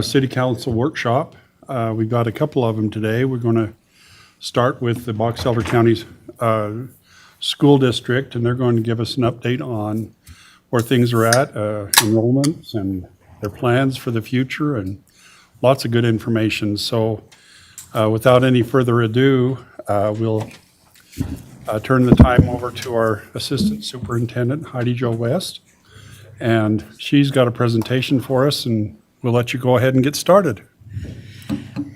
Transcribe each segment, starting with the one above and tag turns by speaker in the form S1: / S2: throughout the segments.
S1: City Council workshop. We've got a couple of them today. We're going to start with the Box Elder County's school district, and they're going to give us an update on where things are at, enrollments and their plans for the future, and lots of good information. So without any further ado, we'll turn the time over to our Assistant Superintendent, Heidi Jo West. And she's got a presentation for us, and we'll let you go ahead and get started.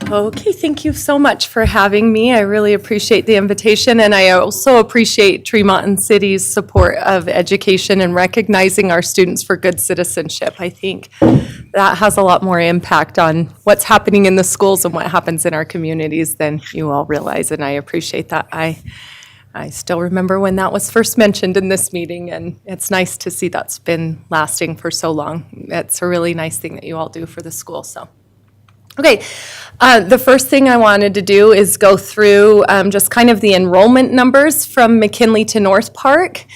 S2: Okay, thank you so much for having me. I really appreciate the invitation, and I also appreciate Tremont and City's support of education and recognizing our students for good citizenship. I think that has a lot more impact on what's happening in the schools and what happens in our communities than you all realize, and I appreciate that. I still remember when that was first mentioned in this meeting, and it's nice to see that's been lasting for so long. It's a really nice thing that you all do for the school, so. Okay, the first thing I wanted to do is go through just kind of the enrollment numbers from McKinley to North Park.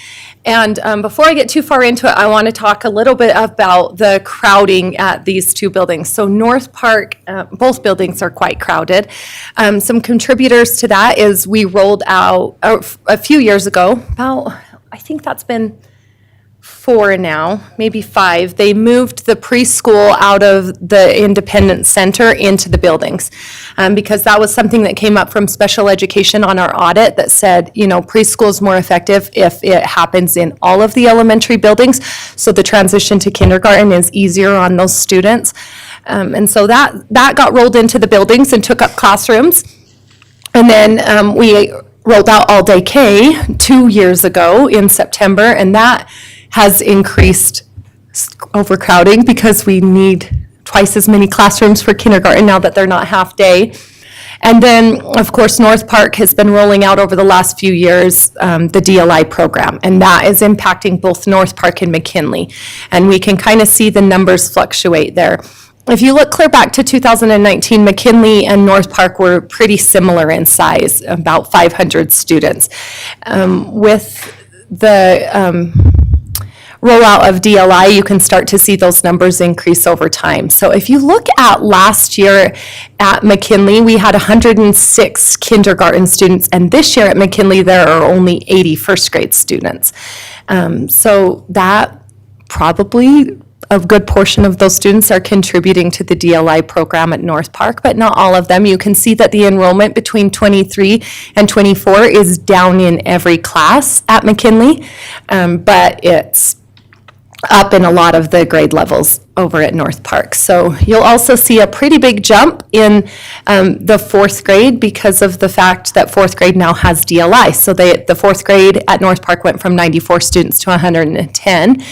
S2: And before I get too far into it, I want to talk a little bit about the crowding at these two buildings. So North Park, both buildings are quite crowded. Some contributors to that is we rolled out a few years ago, I think that's been 4 now, maybe 5. They moved the preschool out of the Independence Center into the buildings because that was something that came up from special education on our audit that said, you know, preschool is more effective if it happens in all of the elementary buildings. So the transition to kindergarten is easier on those students. And so that got rolled into the buildings and took up classrooms. And then we rolled out all-day K 2 years ago in September, and that has increased overcrowding because we need twice as many classrooms for kindergarten now that they're not half day. And then, of course, North Park has been rolling out over the last few years the DLI program, and that is impacting both North Park and McKinley. And we can kind of see the numbers fluctuate there. If you look clear back to 2019, McKinley and North Park were pretty similar in size, about 500 students. With the rollout of DLI, you can start to see those numbers increase over time. So if you look at last year at McKinley, we had 106 kindergarten students, and this year at McKinley, there are only 80 first grade students. So that probably a good portion of those students are contributing to the DLI program at North Park, but not all of them. You can see that the enrollment between 23 and 24 is down in every class at McKinley, but it's up in a lot of the grade levels over at North Park. So you'll also see a pretty big jump in the 4th grade because of the fact that 4th grade now has DLI. So the 4th grade at North Park went from 94 students to 110.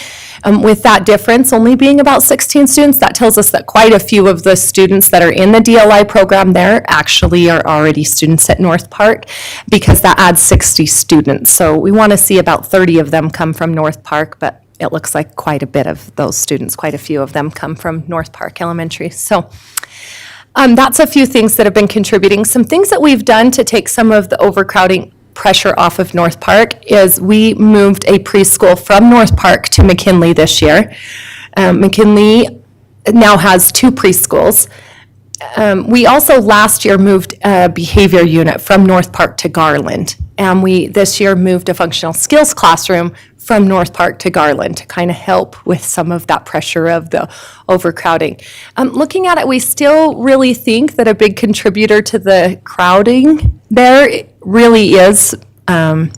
S2: With that difference only being about 16 students, that tells us that quite a few of the students that are in the DLI program there actually are already students at North Park because that adds 60 students. So we want to see about 30 of them come from North Park, but it looks like quite a bit of those students, quite a few of them come from North Park Elementary. So that's a few things that have been contributing. Some things that we've done to take some of the overcrowding pressure off of North Park is we moved a preschool from North Park to McKinley this year. McKinley now has 2 preschools. We also last year moved a behavior unit from North Park to Garland. And we this year moved a functional skills classroom from North Park to Garland to kind of help with some of that pressure of the overcrowding. Looking at it, we still really think that a big contributor to the crowding there really is the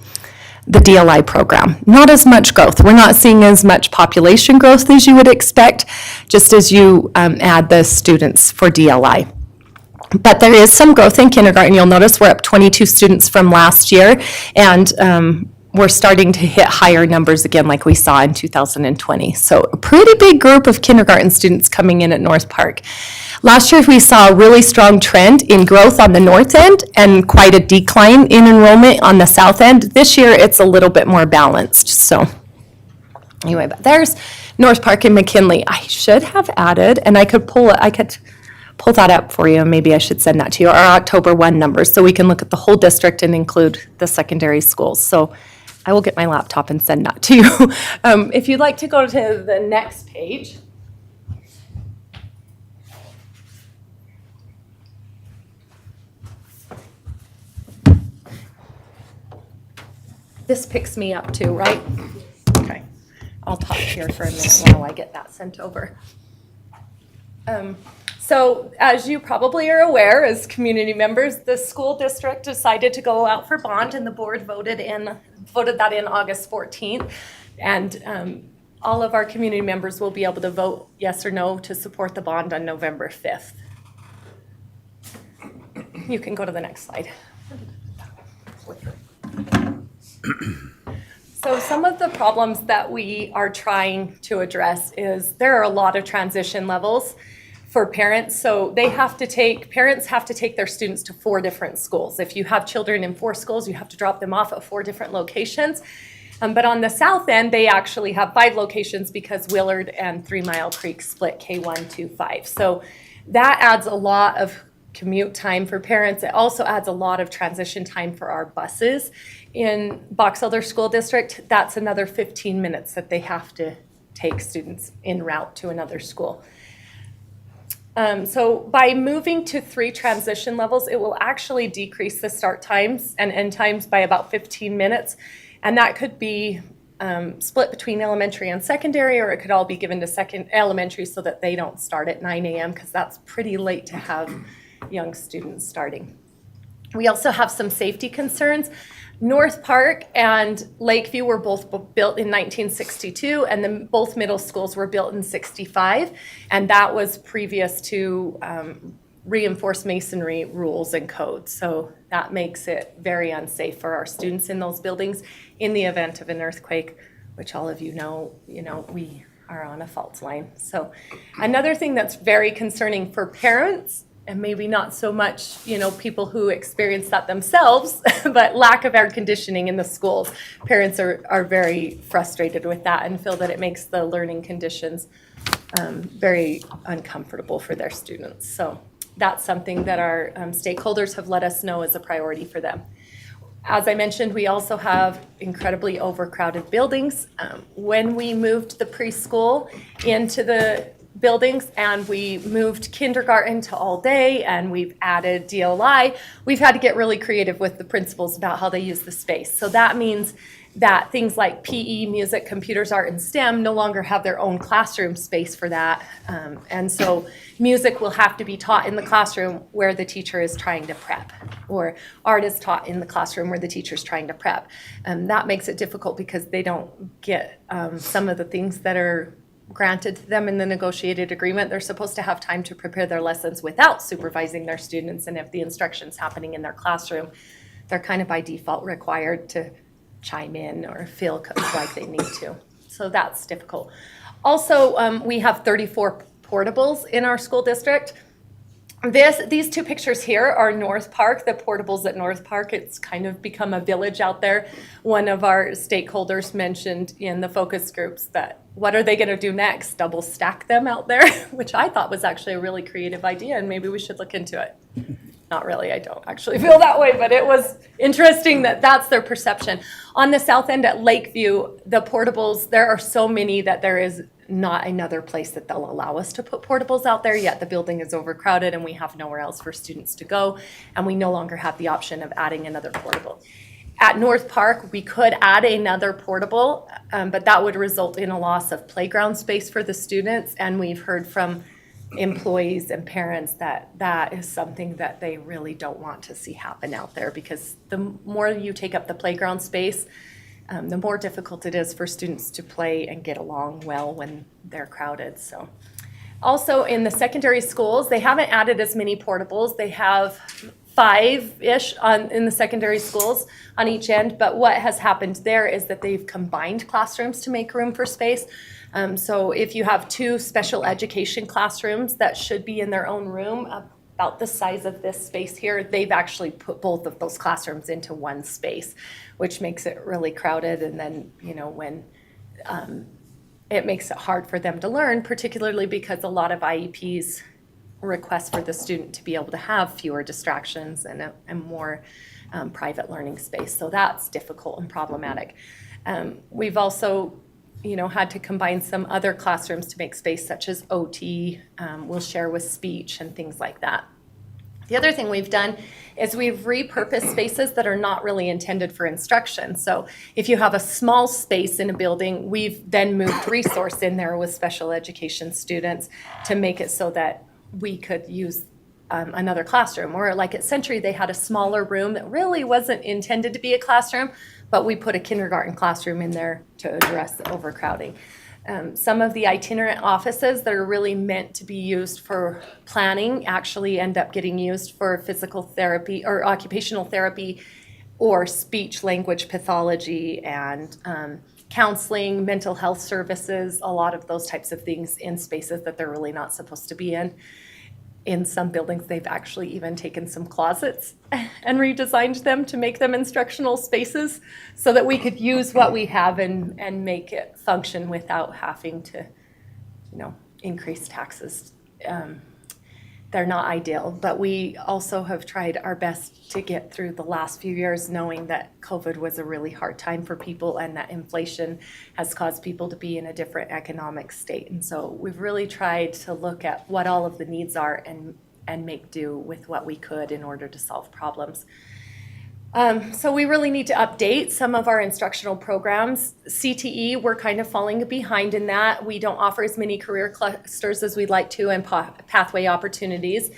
S2: DLI program. Not as much growth. We're not seeing as much population growth as you would expect, just as you add the students for DLI. But there is some growth in kindergarten. You'll notice we're up 22 students from last year, and we're starting to hit higher numbers again like we saw in 2020. So a pretty big group of kindergarten students coming in at North Park. Last year we saw a really strong trend in growth on the north end and quite a decline in enrollment on the south end. This year it's a little bit more balanced. So anyway, but there's North Park and McKinley. I should have added, and I could pull that up for you. Maybe I should send that to you, our October 1 numbers, so we can look at the whole district and include the secondary schools. So I will get my laptop and send that to you. If you'd like to go to the next page. This picks me up too, right? Okay. I'll talk here for a minute while I get that sent over. So as you probably are aware, as community members, the school district decided to go out for bond, and the board voted that in August 14th. And all of our community members will be able to vote yes or no to support the bond on November 5th. You can go to the next slide. So some of the problems that we are trying to address is there are a lot of transition levels for parents. So parents have to take their students to 4 different schools. If you have children in 4 schools, you have to drop them off at 4 different locations. But on the south end, they actually have 5 locations because Willard and 3 Mile Creek split K1 to 5. So that adds a lot of commute time for parents. It also adds a lot of transition time for our buses. In Box Elder School District, that's another 15 minutes that they have to take students en route to another school. So by moving to 3 transition levels, it will actually decrease the start times and end times by about 15 minutes. And that could be split between elementary and secondary, or it could all be given to elementary so that they don't start at 9 a.m. because that's pretty late to have young students starting. We also have some safety concerns. North Park and Lakeview were both built in 1962, and then both middle schools were built in 65, and that was previous to reinforced masonry rules and codes. So that makes it very unsafe for our students in those buildings in the event of an earthquake, which all of you know, we are on a fault line. So another thing that's very concerning for parents, and maybe not so much, people who experience that themselves, but lack of air conditioning in the schools. Parents are very frustrated with that and feel that it makes the learning conditions very uncomfortable for their students. So that's something that our stakeholders have let us know is a priority for them. As I mentioned, we also have incredibly overcrowded buildings. When we moved the preschool into the buildings and we moved kindergarten to all day and we've added DLI, we've had to get really creative with the principals about how they use the space. So that means that things like PE, music, computers, art, and STEM no longer have their own classroom space for that. And so music will have to be taught in the classroom where the teacher is trying to prep, or art is taught in the classroom where the teacher is trying to prep. And that makes it difficult because they don't get some of the things that are granted to them in the negotiated agreement. They're supposed to have time to prepare their lessons without supervising their students, and if the instruction's happening in their classroom, they're kind of by default required to chime in or feel like they need to. So that's difficult. Also, we have 34 portables in our school district. These 2 pictures here are North Park, the portables at North Park. It's kind of become a village out there. One of our stakeholders mentioned in the focus groups that what are they going to do next? Double stack them out there, which I thought was actually a really creative idea, and maybe we should look into it. Not really, I don't actually feel that way, but it was interesting that that's their perception. On the south end at Lakeview, the portables, there are so many that there is not another place that they'll allow us to put portables out there, yet the building is overcrowded and we have nowhere else for students to go, and we no longer have the option of adding another portable. At North Park, we could add another portable, but that would result in a loss of playground space for the students, and we've heard from employees and parents that is something that they really don't want to see happen out there, because the more you take up the playground space, the more difficult it is for students to play and get along well when they're crowded. So also in the secondary schools, they haven't added as many portables. They have 5-ish in the secondary schools on each end, but what has happened there is that they've combined classrooms to make room for space. So if you have 2 special education classrooms that should be in their own room, about the size of this space here, they've actually put both of those classrooms into one space, which makes it really crowded. And then, when it makes it hard for them to learn, particularly because a lot of IEPs request for the student to be able to have fewer distractions and more private learning space. So that's difficult and problematic. We've also had to combine some other classrooms to make space, such as OT, we'll share with speech and things like that. The other thing we've done is we've repurposed spaces that are not really intended for instruction. So if you have a small space in a building, we've then moved resource in there with special education students to make it so that we could use another classroom. Or like at Century, they had a smaller room that really wasn't intended to be a classroom, but we put a kindergarten classroom in there to address the overcrowding. Some of the itinerant offices that are really meant to be used for planning actually end up getting used for physical therapy or occupational therapy or speech language pathology and counseling, mental health services, a lot of those types of things in spaces that they're really not supposed to be in. In some buildings, they've actually even taken some closets and redesigned them to make them instructional spaces so that we could use what we have and make it function without having to, increase taxes. They're not ideal, but we also have tried our best to get through the last few years knowing that COVID was a really hard time for people and that inflation has caused people to be in a different economic state. And so we've really tried to look at what all of the needs are and make do with what we could in order to solve problems. So we really need to update some of our instructional programs. CTE, we're kind of falling behind in that. We don't offer as many career clusters as we'd like to and pathway opportunities.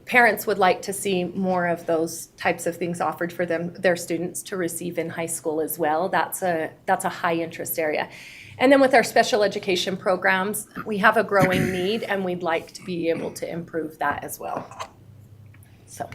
S2: Parents would like to see more of those types of things offered for their students to receive in high school as well. That's a high interest area. And then with our special education programs, we have a growing need and we'd like to be able to improve that as well. So.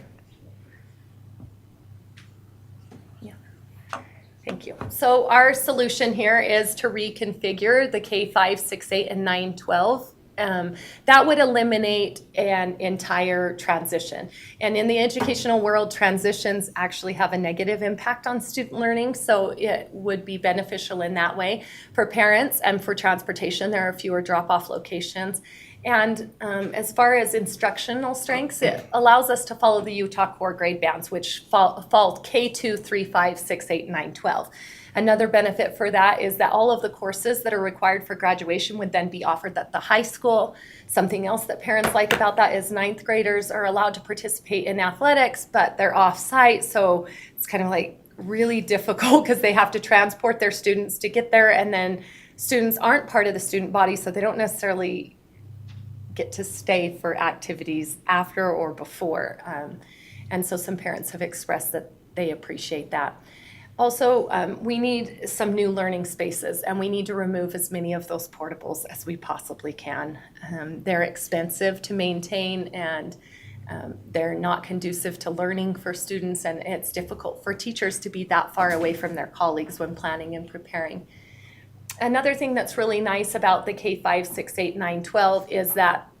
S2: Thank you. So our solution here is to reconfigure the K-5, 6, 8, and 9, 12. That would eliminate an entire transition. And in the educational world, transitions actually have a negative impact on student learning, so it would be beneficial in that way. For parents and for transportation, there are fewer drop-off locations. And as far as instructional strengths, it allows us to follow the Utah core grade bands, which fall K2, 3, 5, 6, 8, 9, 12. Another benefit for that is that all of the courses that are required for graduation would then be offered at the high school. Something else that parents like about that is ninth graders are allowed to participate in athletics, but they're off-site, so it's kind of like really difficult because they have to transport their students to get there, and then students aren't part of the student body, so they don't necessarily get to stay for activities after or before. And so some parents have expressed that they appreciate that. Also, we need some new learning spaces, and we need to remove as many of those portables as we possibly can. They're expensive to maintain, and they're not conducive to learning for students, and it's difficult for teachers to be that far away from their colleagues when planning and preparing. Another thing that's really nice about the K-5, 6, 8, 9, 12 is that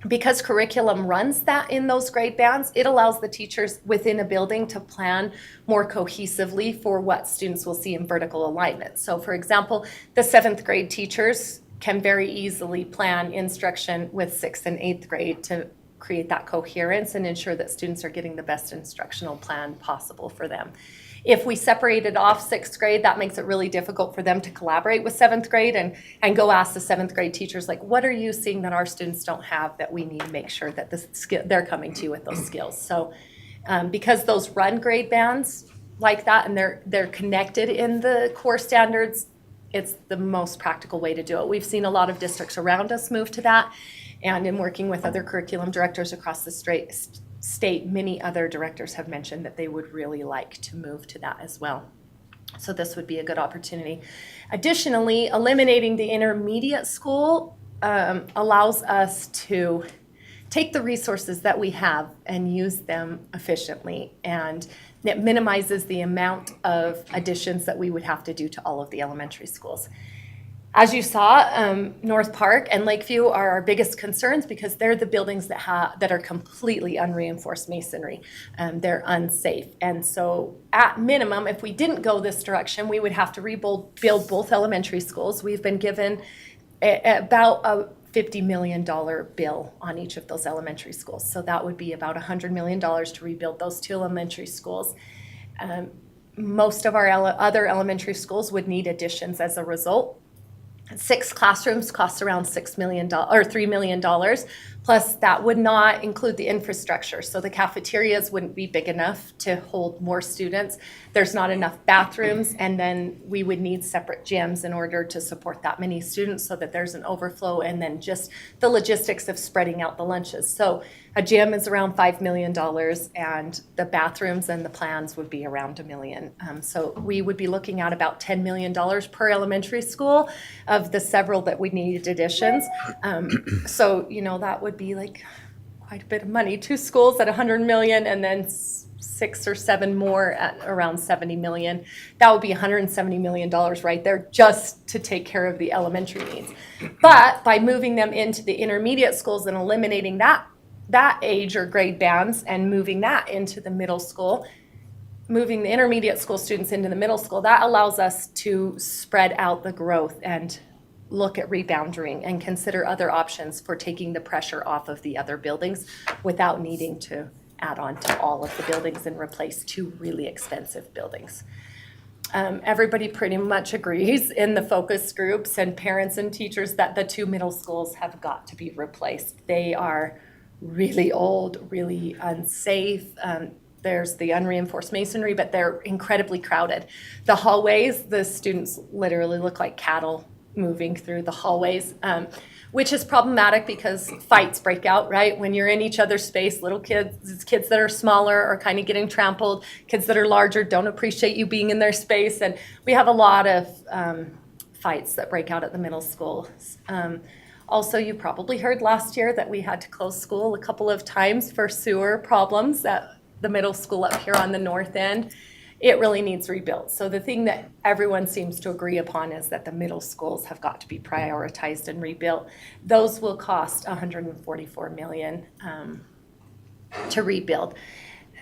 S2: because curriculum runs that in those grade bands, it allows the teachers within a building to plan more cohesively for what students will see in vertical alignment. So for example, the 7th grade teachers can very easily plan instruction with 6th and 8th grade to create that coherence and ensure that students are getting the best instructional plan possible for them. If we separated off 6th grade, that makes it really difficult for them to collaborate with 7th grade and go ask the 7th grade teachers, like, what are you seeing that our students don't have that we need to make sure that they're coming to you with those skills. So because those run grade bands like that and they're connected in the core standards, it's the most practical way to do it. We've seen a lot of districts around us move to that, and in working with other curriculum directors across the state, many other directors have mentioned that they would really like to move to that as well. So this would be a good opportunity. Additionally, eliminating the intermediate school allows us to take the resources that we have and use them efficiently, and it minimizes the amount of additions that we would have to do to all of the elementary schools. As you saw, North Park and Lakeview are our biggest concerns because they're the buildings that are completely unreinforced masonry. They're unsafe. And so at minimum, if we didn't go this direction, we would have to build both elementary schools. We've been given about a $50 million bill on each of those elementary schools. So that would be about $100 million to rebuild those 2 elementary schools. Most of our other elementary schools would need additions as a result. 6 classrooms cost around $6 million or $3 million, Plus, that would not include the infrastructure. So the cafeterias wouldn't be big enough to hold more students. There's not enough bathrooms, and then we would need separate gyms in order to support that many students so that there's an overflow, and then just the logistics of spreading out the lunches. So a gym is around $5 million, and the bathrooms and the plans would be around $1 million. So we would be looking at about $10 million per elementary school of the several that we needed additions. So, that would be like quite a bit of money. 2 schools at 100 million, and then 6 or 7 more at around 70 million. That would be $170 million right there just to take care of the elementary needs. But by moving them into the intermediate schools and eliminating that age or grade bands and moving that into the middle school, moving the intermediate school students into the middle school, that allows us to spread out the growth and look at rebounding and consider other options for taking the pressure off of the other buildings without needing to add on to all of the buildings and replace 2 really expensive buildings. Everybody pretty much agrees in the focus groups and parents and teachers that the 2 middle schools have got to be replaced. They are really old, really unsafe. There's the unreinforced masonry, but they're incredibly crowded. The hallways, the students literally look like cattle moving through the hallways, which is problematic because fights break out, right? When you're in each other's space, little kids that are smaller are kind of getting trampled. Kids that are larger don't appreciate you being in their space. And we have a lot of fights that break out at the middle schools. Also, you probably heard last year that we had to close school a couple of times for sewer problems at the middle school up here on the north end. It really needs rebuilt. So the thing that everyone seems to agree upon is that the middle schools have got to be prioritized and rebuilt. Those will cost $144 million to rebuild.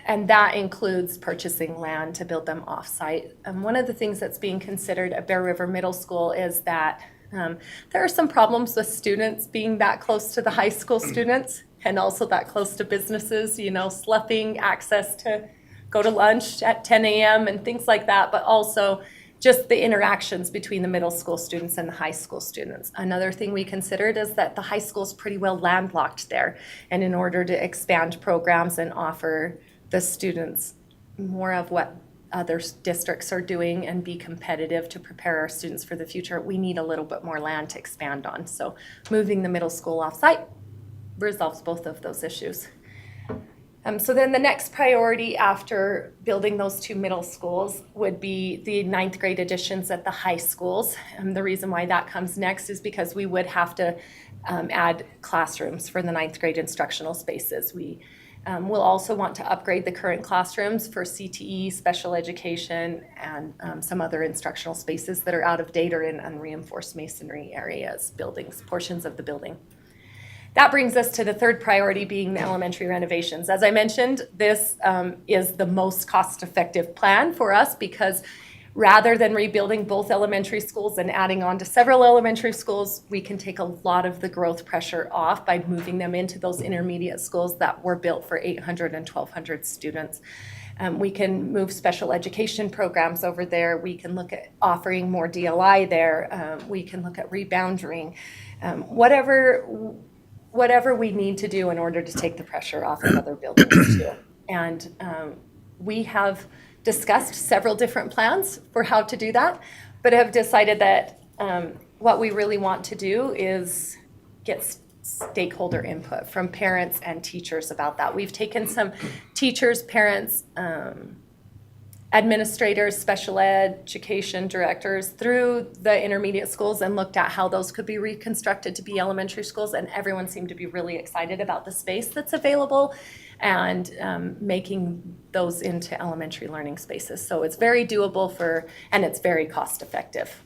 S2: And that includes purchasing land to build them off-site. One of the things that's being considered at Bear River Middle School is that there are some problems with students being that close to the high school students and also that close to businesses, sloughing access to go to lunch at 10 a.m. and things like that, but also just the interactions between the middle school students and the high school students. Another thing we considered is that the high school's pretty well landlocked there, and in order to expand programs and offer the students more of what other districts are doing and be competitive to prepare our students for the future, we need a little bit more land to expand on. So moving the middle school off-site resolves both of those issues. So then the next priority after building those 2 middle schools would be the 9th grade additions at the high schools. The reason why that comes next is because we would have to add classrooms for the 9th grade instructional spaces. We will also want to upgrade the current classrooms for CTE, special education, and some other instructional spaces that are out of date or in unreinforced masonry areas, buildings, portions of the building. That brings us to the third priority, being the elementary renovations. As I mentioned, this is the most cost-effective plan for us because rather than rebuilding both elementary schools and adding on to several elementary schools, we can take a lot of the growth pressure off by moving them into those intermediate schools that were built for 800 and 1,200 students. We can move special education programs over there. We can look at offering more DLI there. We can look at rebounding. Whatever we need to do in order to take the pressure off of other buildings too. And we have discussed several different plans for how to do that, but have decided that what we really want to do is get stakeholder input from parents and teachers about that. We've taken some teachers, parents, administrators, special education directors through the intermediate schools and looked at how those could be reconstructed to be elementary schools, and everyone seemed to be really excited about the space that's available and making those into elementary learning spaces. So it's very doable and it's very cost effective.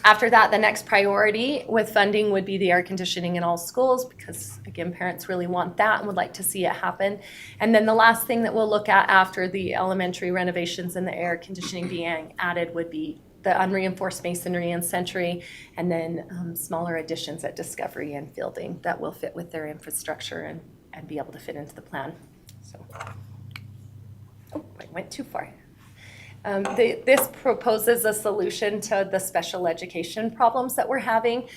S2: After that, the next priority with funding would be the air conditioning in all schools because, again, parents really want that and would like to see it happen. And then the last thing that we'll look at after the elementary renovations and the air conditioning being added would be the unreinforced masonry and Century, and then smaller additions at Discovery and Fielding that will fit with their infrastructure and be able to fit into the plan. So, I went too far. This proposes a solution to the special education problems that we're having,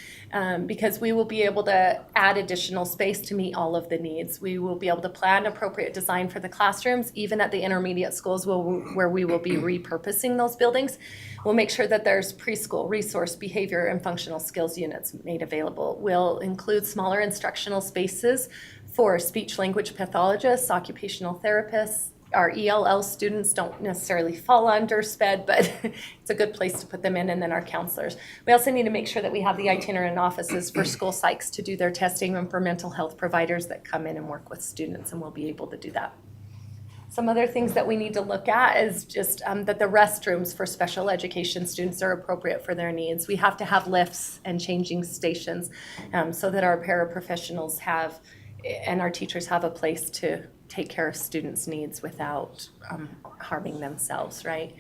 S2: because we will be able to add additional space to meet all of the needs. We will be able to plan appropriate design for the classrooms, even at the intermediate schools where we will be repurposing those buildings. We'll make sure that there's preschool, resource, behavior, and functional skills units made available. We'll include smaller instructional spaces for speech-language pathologists, occupational therapists. Our ELL students don't necessarily fall under SPED, but it's a good place to put them in, and then our counselors. We also need to make sure that we have the itinerant offices for school psychs to do their testing, and for mental health providers that come in and work with students, and we'll be able to do that. Some other things that we need to look at is just that the restrooms for special education students are appropriate for their needs. We have to have lifts and changing stations so that our paraprofessionals have and our teachers have a place to take care of students' needs without harming themselves, right?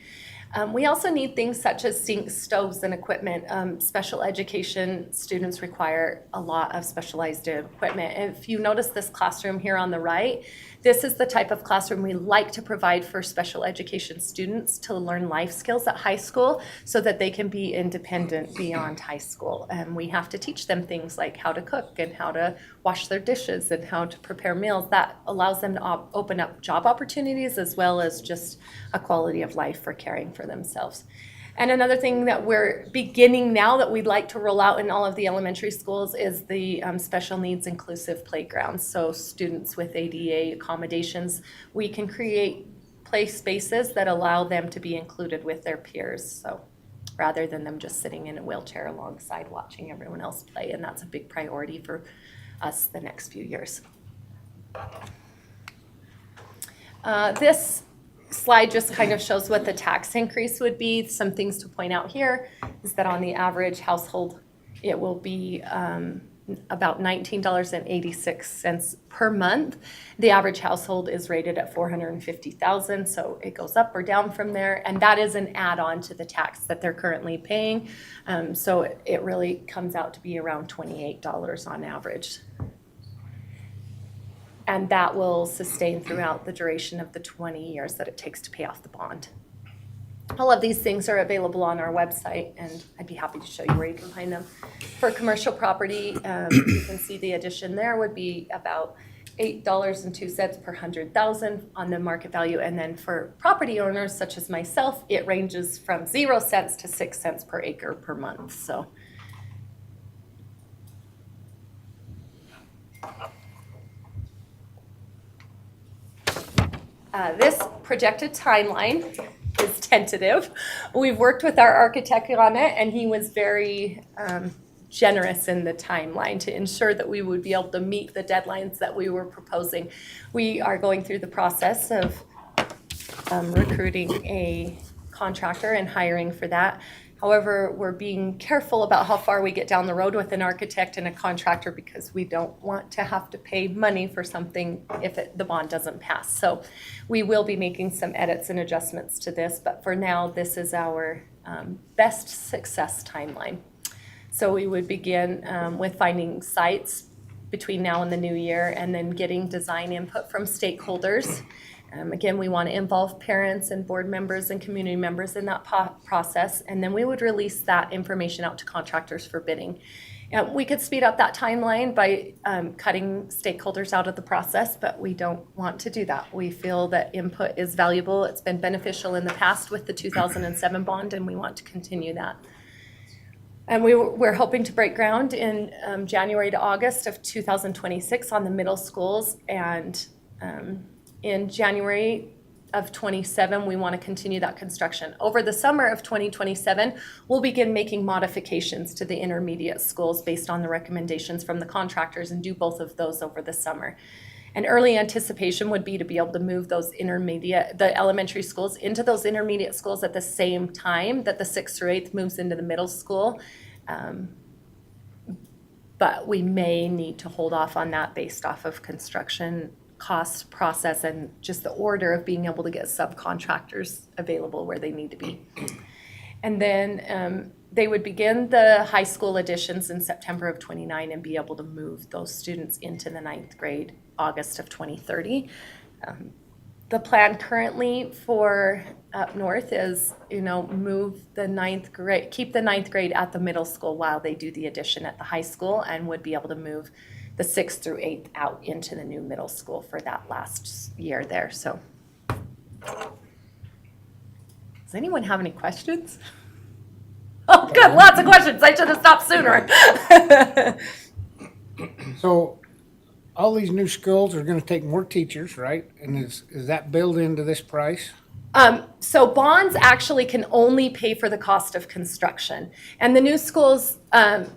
S2: We also need things such as sinks, stoves, and equipment. Special education students require a lot of specialized equipment. If you notice this classroom here on the right, this is the type of classroom we like to provide for special education students to learn life skills at high school so that they can be independent beyond high school. And we have to teach them things like how to cook and how to wash their dishes and how to prepare meals. That allows them to open up job opportunities as well as just a quality of life for caring for themselves. And another thing that we're beginning now that we'd like to roll out in all of the elementary schools is the special needs inclusive playgrounds. So students with ADA accommodations, we can create play spaces that allow them to be included with their peers. So rather than them just sitting in a wheelchair alongside watching everyone else play. And that's a big priority for us the next few years. This slide just kind of shows what the tax increase would be. Some things to point out here is that on the average household, it will be about $19.86 per month. The average household is rated at $450,000, so it goes up or down from there, and that is an add-on to the tax that they're currently paying. So it really comes out to be around $28 on average. And that will sustain throughout the duration of the 20 years that it takes to pay off the bond. All of these things are available on our website, and I'd be happy to show you where you can find them. For commercial property, you can see the addition there would be about $8.02 per 100,000 on the market value. And then for property owners such as myself, it ranges from 0 cents to 6 cents per acre per month. So. This projected timeline is tentative. We've worked with our architect on it, and he was very generous in the timeline to ensure that we would be able to meet the deadlines that we were proposing. We are going through the process of recruiting a contractor and hiring for that. However, we're being careful about how far we get down the road with an architect and a contractor because we don't want to have to pay money for something if the bond doesn't pass. So we will be making some edits and adjustments to this, but for now, this is our best success timeline. So we would begin with finding sites between now and the new year, and then getting design input from stakeholders. Again, we want to involve parents and board members and community members in that process, and then we would release that information out to contractors for bidding. We could speed up that timeline by cutting stakeholders out of the process, but we don't want to do that. We feel that input is valuable. It's been beneficial in the past with the 2007 bond, and we want to continue that. And we're hoping to break ground in January to August of 2026 on the middle schools, and in January of 27, we want to continue that construction. Over the summer of 2027, we'll begin making modifications to the intermediate schools based on the recommendations from the contractors, and do both of those over the summer. And early anticipation would be to be able to move those the elementary schools into those intermediate schools at the same time that the 6th through 8th moves into the middle school. But we may need to hold off on that based off of construction cost, process, and just the order of being able to get subcontractors available where they need to be. And then they would begin the high school additions in September of 29 and be able to move those students into the 9th grade August of 2030. The plan currently for up north is, move the ninth grade, keep the ninth grade at the middle school while they do the addition at the high school, and would be able to move the 6th through 8th out into the new middle school for that last year there, so. Does anyone have any questions? Oh, good, lots of questions. I should have stopped sooner.
S3: So all these new schools are gonna take more teachers, right? And is that built into this price?
S2: So bonds actually can only pay for the cost of construction. And the new schools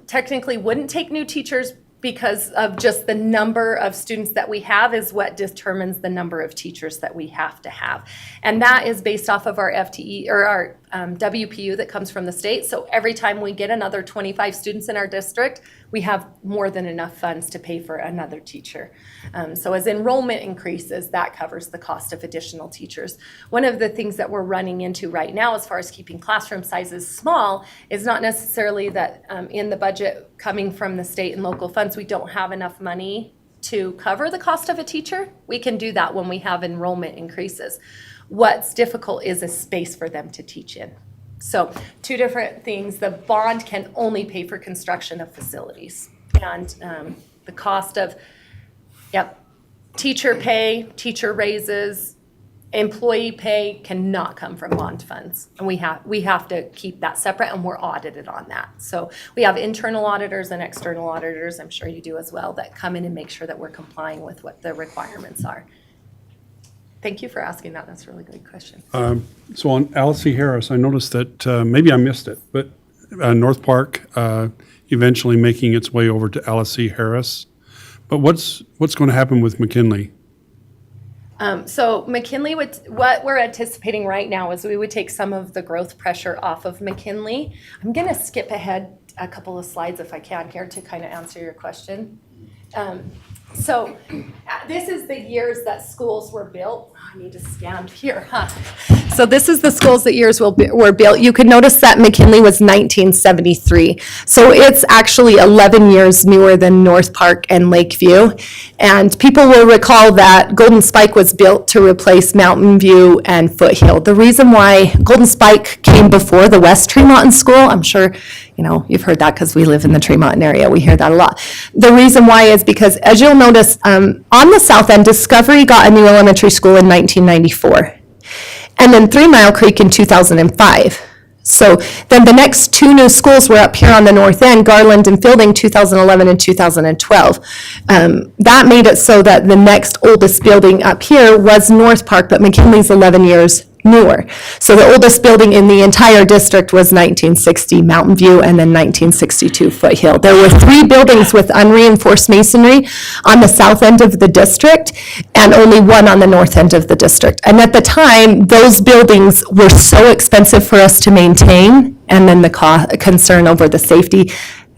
S2: technically wouldn't take new teachers because of just the number of students that we have is what determines the number of teachers that we have to have. And that is based off of our FTE or our WPU that comes from the state. So every time we get another 25 students in our district, we have more than enough funds to pay for another teacher. So as enrollment increases, that covers the cost of additional teachers. One of the things that we're running into right now as far as keeping classroom sizes small is not necessarily that in the budget coming from the state and local funds, we don't have enough money to cover the cost of a teacher. We can do that when we have enrollment increases. What's difficult is a space for them to teach in. So 2 different things. The bond can only pay for construction of facilities. And the cost of, teacher pay, teacher raises, employee pay cannot come from bond funds. And we have to keep that separate, and we're audited on that. So we have internal auditors and external auditors, I'm sure you do as well, that come in and make sure that we're complying with what the requirements are. Thank you for asking that. That's a really good question.
S1: So on Alice C. Harris, I noticed that, maybe I missed it, but North Park eventually making its way over to Alice C. Harris. But what's going to happen with McKinley?
S2: So McKinley what we're anticipating right now is we would take some of the growth pressure off of McKinley. I'm going to skip ahead a couple of slides if I can here to kind of answer your question. So this is the years that schools were built. I need to stand here, So this is the schools that years were built. You can notice that McKinley was 1973. So it's actually 11 years newer than North Park and Lakeview. And people will recall that Golden Spike was built to replace Mountain View and Foothill. The reason why Golden Spike came before the West Tremonton School, I'm sure you've heard that because we live in the Tremonton area. We hear that a lot. The reason why is because, as you'll notice, on the south end, Discovery got a new elementary school in 1994. And then 3 Mile Creek in 2005. So then the next 2 new schools were up here on the north end, Garland and Fielding, 2011 and 2012. That made it so that the next oldest building up here was North Park, but McKinley's 11 years newer. So the oldest building in the entire district was 1960 Mountain View and then 1962 Foothill. There were 3 buildings with unreinforced masonry on the south end of the district and only 1 on the north end of the district. And at the time, those buildings were so expensive for us to maintain, and then the concern over the safety.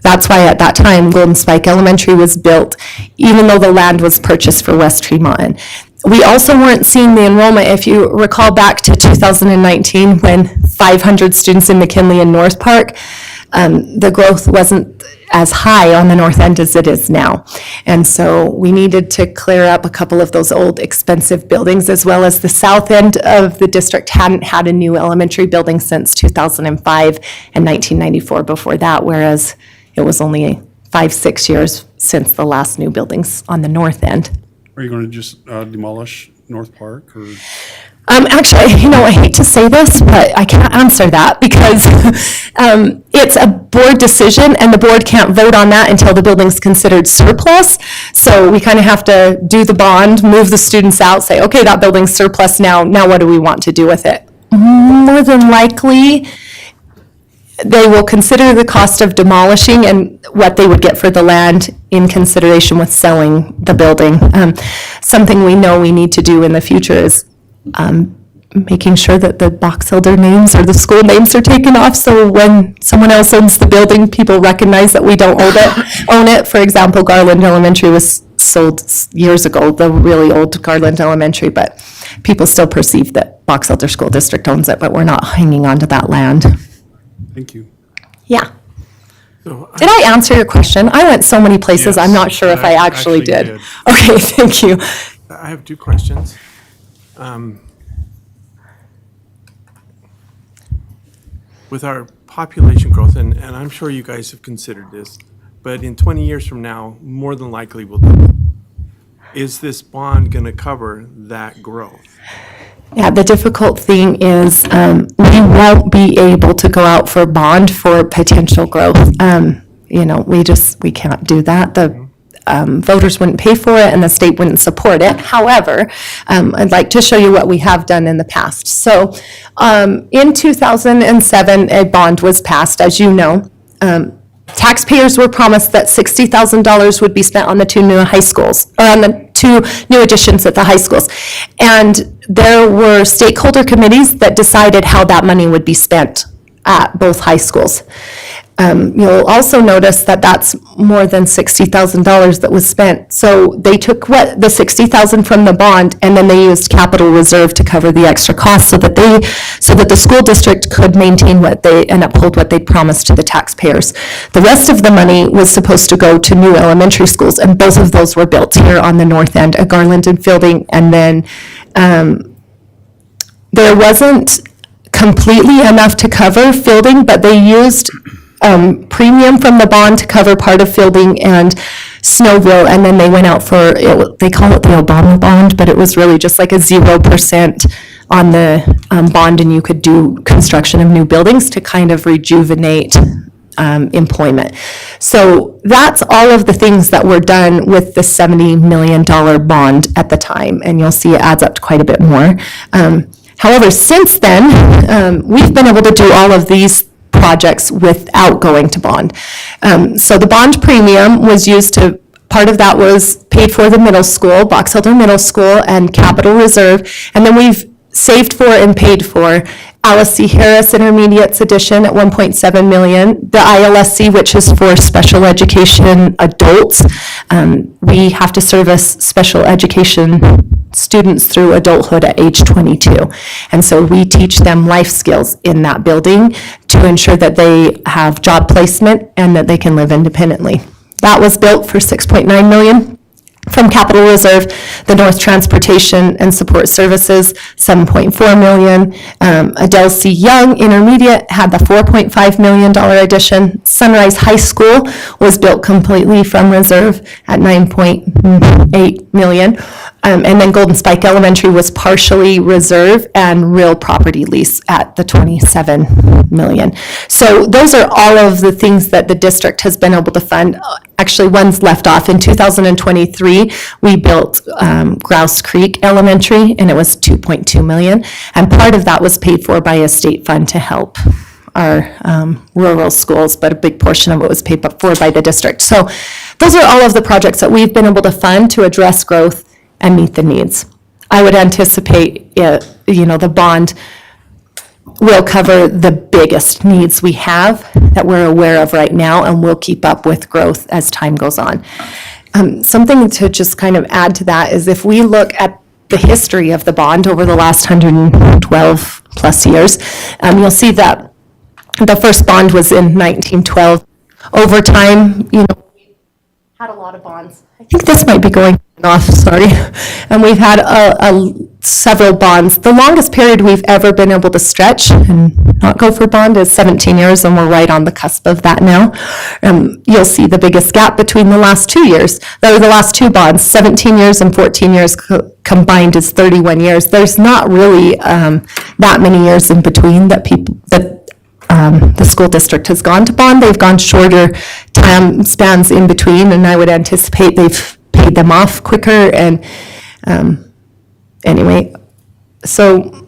S2: That's why at that time, Golden Spike Elementary was built, even though the land was purchased for West Tremonton. We also weren't seeing the enrollment, if you recall back to 2019 when 500 students in McKinley and North Park, the growth wasn't as high on the north end as it is now. And so we needed to clear up a couple of those old expensive buildings, as well as the south end of the district hadn't had a new elementary building since 2005 and 1994 before that, whereas it was only 5-6 years since the last new buildings on the north end.
S1: Are you going to just demolish North Park or?
S2: Actually, I hate to say this, but I can't answer that because it's a board decision and the board can't vote on that until the building's considered surplus. So we kind of have to do the bond, move the students out, say, okay, that building's surplus now what do we want to do with it? More than likely, they will consider the cost of demolishing and what they would get for the land in consideration with selling the building. Something we know we need to do in the future is making sure that the box elder names or the school names are taken off, so when someone else owns the building, people recognize that we don't own it. For example, Garland Elementary was sold years ago, the really old Garland Elementary, but people still perceive that Box Elder School District owns it, but we're not hanging on to that land.
S1: Thank you.
S2: Yeah. Did I answer your question? I went so many places, I'm
S1: Yes,
S2: not sure if I actually did. Okay, thank you.
S4: I have 2 questions. With our population growth, and I'm sure you guys have considered this, but in 20 years from now, more than likely we'll double. Is this bond going to cover that growth?
S2: Yeah, the difficult thing is we won't be able to go out for bond for potential growth. We can't do that. The voters wouldn't pay for it and the state wouldn't support it. However, I'd like to show you what we have done in the past. So in 2007, a bond was passed, as you know. Taxpayers were promised that $60,000 would be spent on the two new high schools, or on the two new additions at the high schools. And there were stakeholder committees that decided how that money would be spent at both high schools. You'll also notice that that's more than $60,000 that was spent. So they took the $60,000 from the bond, and then they used capital reserve to cover the extra costs so that the school district could maintain and uphold what they promised to the taxpayers. The rest of the money was supposed to go to new elementary schools, and both of those were built here on the north end, at Garland and Fielding. And then there wasn't completely enough to cover Fielding, but they used premium from the bond to cover part of Fielding and Snowville, and then they went out for, they call it the Obama bond, but it was really just like a 0% on the bond, and you could do construction of new buildings to kind of rejuvenate employment. So that's all of the things that were done with the $70 million bond at the time, and you'll see it adds up to quite a bit more. However, since then, we've been able to do all of these projects without going to bond. So the bond premium was used to, part of that was paid for the middle school, Box Elder Middle School, and capital reserve. And then we've saved for and paid for Alice C. Harris Intermediate's addition at $1.7 million, the ILSC, which is for special education adults. We have to service special education students through adulthood at age 22. And so we teach them life skills in that building to ensure that they have job placement and that they can live independently. That was built for $6.9 million. From capital reserve, the North Transportation and Support Services, $7.4 million. Adele C. Young Intermediate had the $4.5 million addition. Sunrise High School was built completely from reserve at $9.8 million. And then Golden Spike Elementary was partially reserve and real property lease at the $27 million. So those are all of the things that the district has been able to fund. Actually, one's left off. In 2023, we built Grouse Creek Elementary, and it was $2.2 million. And part of that was paid for by a state fund to help our rural schools, but a big portion of it was paid for by the district. So those are all of the projects that we've been able to fund to address growth and meet the needs. I would anticipate, the bond will cover the biggest needs we have that we're aware of right now, and we'll keep up with growth as time goes on. Something to just kind of add to that is if we look at the history of the bond over the last 112 plus years, you'll see that the first bond was in 1912. Over time, we've had a lot of bonds. I think this might be going off, sorry. And we've had several bonds. The longest period we've ever been able to stretch and not go for bond is 17 years, and we're right on the cusp of that now. You'll see the biggest gap between the last 2 years, the last two bonds, 17 years and 14 years combined is 31 years. There's not really that many years in between that the school district has gone to bond. They've gone shorter time spans in between, and I would anticipate they've paid them off quicker. And anyway, so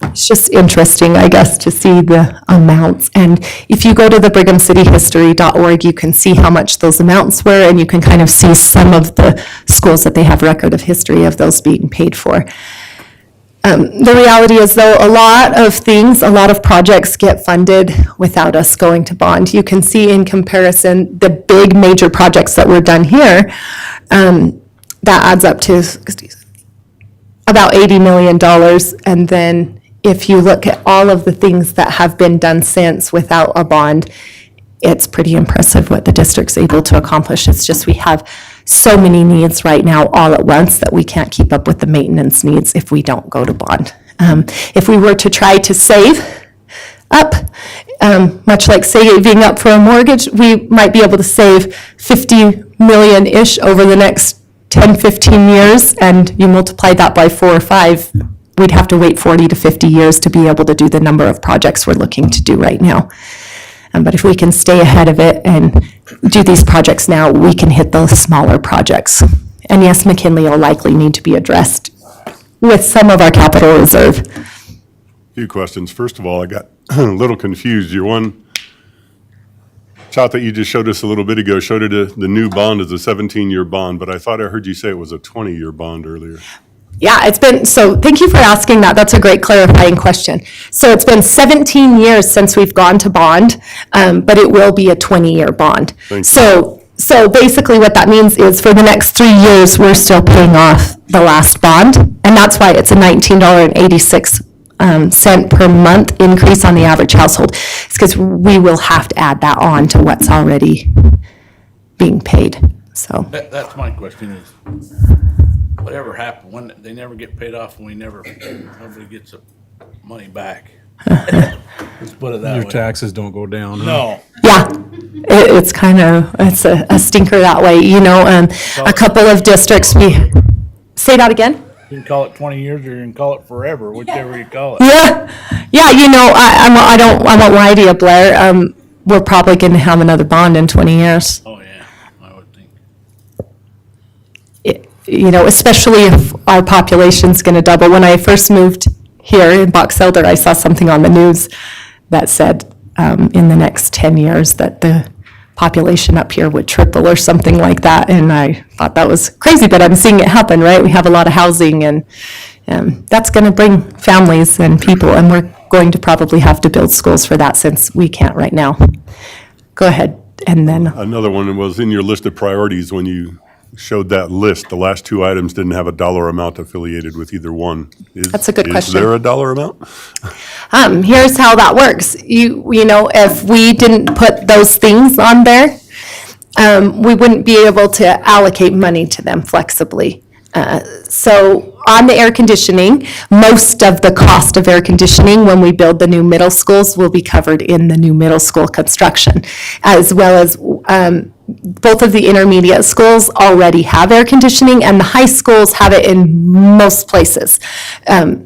S2: it's just interesting, I guess, to see the amounts. And if you go to the brighamcityhistory.org, you can see how much those amounts were, and you can kind of see some of the schools that they have record of history of those being paid for. The reality is, though, a lot of projects get funded without us going to bond. You can see in comparison the big major projects that were done here, that adds up to about $80 million. And then if you look at all of the things that have been done since without a bond, it's pretty impressive what the district's able to accomplish. It's just we have so many needs right now all at once that we can't keep up with the maintenance needs if we don't go to bond. If we were to try to save up, much like saving up for a mortgage, we might be able to save 50 million-ish over the next 10, 15 years, and you multiply that by 4 or 5, we'd have to wait 40 to 50 years to be able to do the number of projects we're looking to do right now. But if we can stay ahead of it and do these projects now, we can hit those smaller projects. And yes, McKinley will likely need to be addressed with some of our capital reserve.
S5: Few questions. First of all, I got a little confused. Your one shot that you just showed us a little bit ago showed it the new bond as a 17-year bond, but I thought I heard you say it was a 20-year bond earlier.
S2: Yeah, so thank you for asking that. That's a great clarifying question. So it's been 17 years since we've gone to bond, but it will be a 20-year bond.
S5: Thank you.
S2: So basically what that means is for the next 3 years, we're still paying off the last bond, and that's why it's a $19.86 cent per month increase on the average household. It's because we will have to add that on to what's already being paid, so.
S6: That's my question is, whatever happened, when, they never get paid off and nobody gets the money back. Let's put it that way.
S7: Your taxes don't go down. Huh?
S6: No.
S2: Yeah, it's kind of, it's a stinker that way, you know, a couple of districts, say that again?
S6: You can call it 20 years or you can call it forever, whichever you call it.
S2: Yeah, you know, I won't lie to you, Blair, we're probably gonna have another bond in 20 years.
S6: Oh, yeah, I would think.
S2: You know, especially if our population's gonna double. When I first moved here in Box Elder, I saw something on the news that said, in the next 10 years that the population up here would triple or something like that, and I thought that was crazy, but I'm seeing it happen, right? We have a lot of housing, and that's gonna bring families and people, and we're going to probably have to build schools for that since we can't right now. Go ahead, and then,
S5: Another one was in your list of priorities when you showed that list, the last two items didn't have a dollar amount affiliated with either one.
S2: That's a good question.
S5: Is there a dollar amount?
S2: here's how that works. You know, if we didn't put those things on there, we wouldn't be able to allocate money to them flexibly. So on the air conditioning, most of the cost of air conditioning when we build the new middle schools will be covered in the new middle school construction, as well as both of the intermediate schools already have air conditioning, and the high schools have it in most places.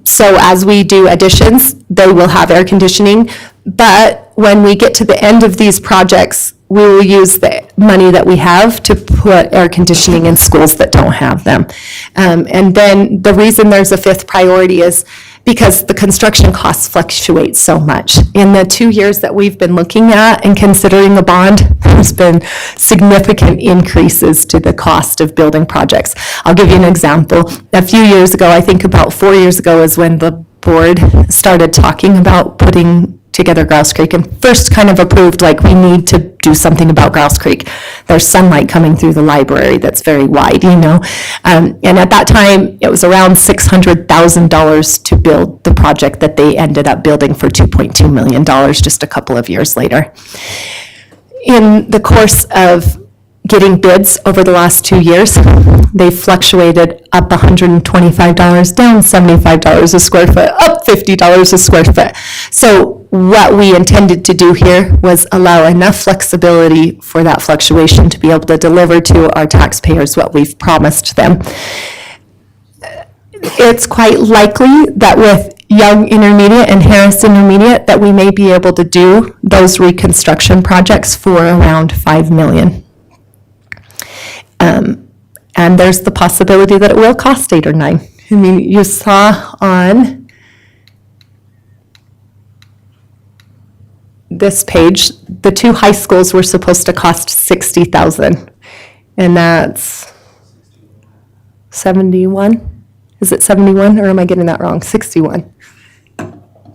S2: So as we do additions, they will have air conditioning, but when we get to the end of these projects, we will use the money that we have to put air conditioning in schools that don't have them. And then the reason there's a fifth priority is because the construction costs fluctuate so much. In the 2 years that we've been looking at and considering a bond, there's been significant increases to the cost of building projects. I'll give you an example. A few years ago, I think about 4 years ago, is when the board started talking about putting together Grouse Creek and first kind of approved, like, we need to do something about Grouse Creek. There's sunlight coming through the library that's very wide, you know. And at that time, it was around $600,000 to build the project that they ended up building for $2.2 million just a couple of years later. In the course of getting bids over the last 2 years, they fluctuated up $125, down $75 a square foot, up $50 a square foot. So what we intended to do here was allow enough flexibility for that fluctuation to be able to deliver to our taxpayers what we've promised them. It's quite likely that with Young Intermediate and Harris Intermediate that we may be able to do those reconstruction projects for around $5 million. And there's the possibility that it will cost 8 or 9. I mean, you saw on this page, the 2 high schools were supposed to cost $60,000, and that's 71. Is it 71, or am I getting that wrong? 61.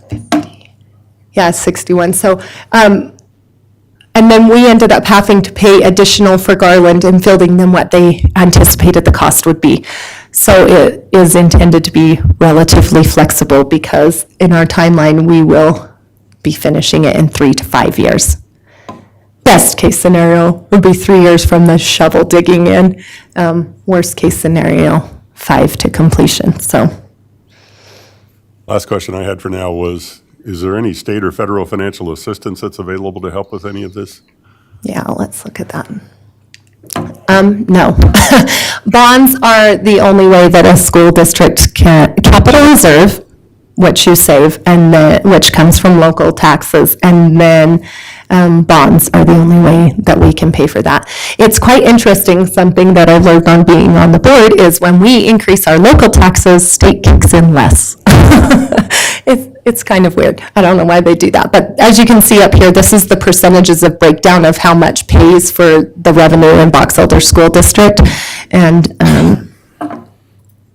S2: 50. Yeah, 61. So, and then we ended up having to pay additional for Garland and building them what they anticipated the cost would be. So it is intended to be relatively flexible because in our timeline, we will be finishing it in 3 to 5 years. Best case scenario would be 3 years from the shovel digging in. Worst case scenario, 5 to completion, so.
S5: Last question I had for now was, is there any state or federal financial assistance that's available to help with any of this?
S2: Yeah, let's look at that. No. Bonds are the only way that a school district can, capital reserve, which you save, and then, which comes from local taxes, and then bonds are the only way that we can pay for that. It's quite interesting, something that I've learned on being on the board is when we increase our local taxes, state kicks in less. It's kind of weird. I don't know why they do that. But as you can see up here, this is the percentages of breakdown of how much pays for the revenue in Box Elder School District. And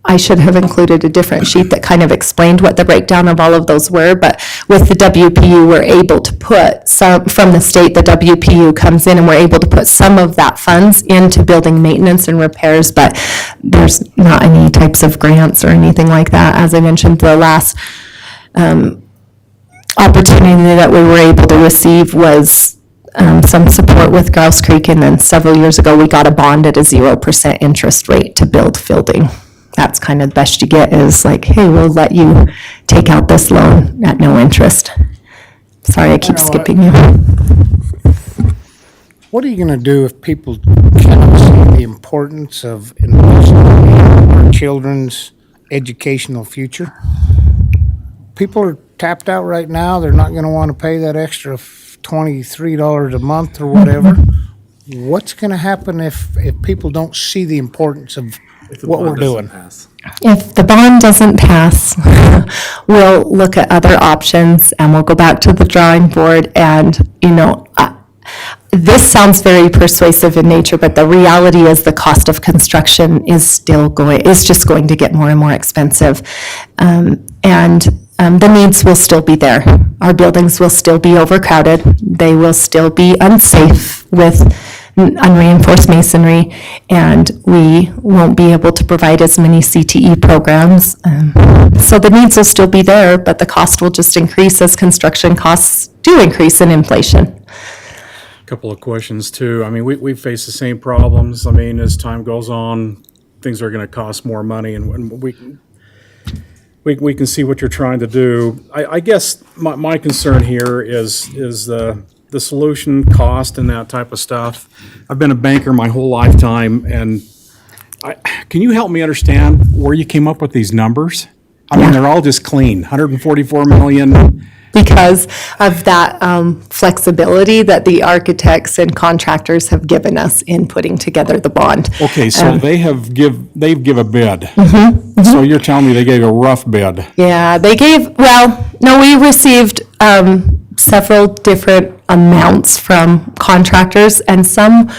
S2: I should have included a different sheet that kind of explained what the breakdown of all of those were. But with the WPU, we're able to put some, from the state, the WPU comes in and we're able to put some of that funds into building maintenance and repairs. But there's not any types of grants or anything like that. As I mentioned, the last opportunity that we were able to receive was some support with Grouse Creek, and then several years ago, we got a bond at a 0% interest rate to build Fielding. That's kind of the best you get, is like, hey, we'll let you take out this loan at no interest. Sorry, I keep skipping you.
S3: What are you gonna do if people cannot see the importance of investing in our children's educational future? People are tapped out right now. They're not gonna wanna pay that extra $23 a month or whatever. What's gonna happen if people don't see the importance of what we're doing?
S2: If the bond doesn't pass, we'll look at other options and we'll go back to the drawing board and, you know, this sounds very persuasive in nature, but the reality is the cost of construction is just going to get more and more expensive. The needs will still be there. Our buildings will still be overcrowded. They will still be unsafe with unreinforced masonry, and we won't be able to provide as many CTE programs. So the needs will still be there, but the cost will just increase as construction costs do increase in inflation.
S7: Couple of questions too. I mean, we face the same problems. I mean, as time goes on, things are going to cost more money, and we can see what you're trying to do. I guess my concern here is the solution cost and that type of stuff. I've been a banker my whole lifetime, and can you help me understand where you came up with these numbers? I mean, they're all just clean, 144 million.
S2: Because of that flexibility that the architects and contractors have given us in putting together the bond.
S7: Okay, so they've give a bid. So you're telling me they gave a rough bid?
S2: Yeah, we received several different amounts from contractors, and some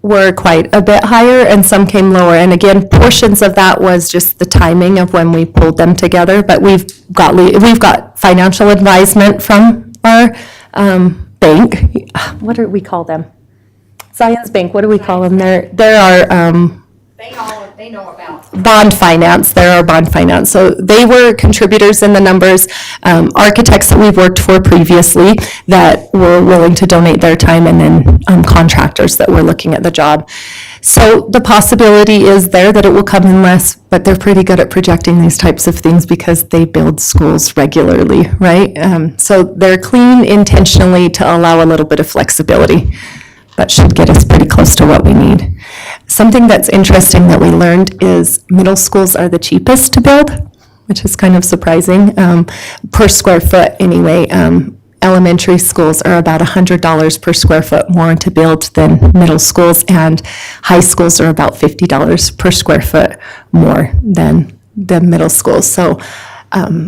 S2: were quite a bit higher and some came lower. And again, portions of that was just the timing of when we pulled them together. But we've got financial advisement from our bank. What do we call them? Zions Bank. What do we call them? They're our
S8: They know about.
S2: bond finance. They're our bond finance. So they were contributors in the numbers. Architects that we've worked for previously that were willing to donate their time, and then contractors that were looking at the job. So the possibility is there that it will come in less, but they're pretty good at projecting these types of things because they build schools regularly, right? So they're clean intentionally to allow a little bit of flexibility, but should get us pretty close to what we need. Something that's interesting that we learned is middle schools are the cheapest to build, which is kind of surprising, per square foot anyway. Elementary schools are about $100 per square foot more to build than middle schools, and high schools are about $50 per square foot more than the middle schools. So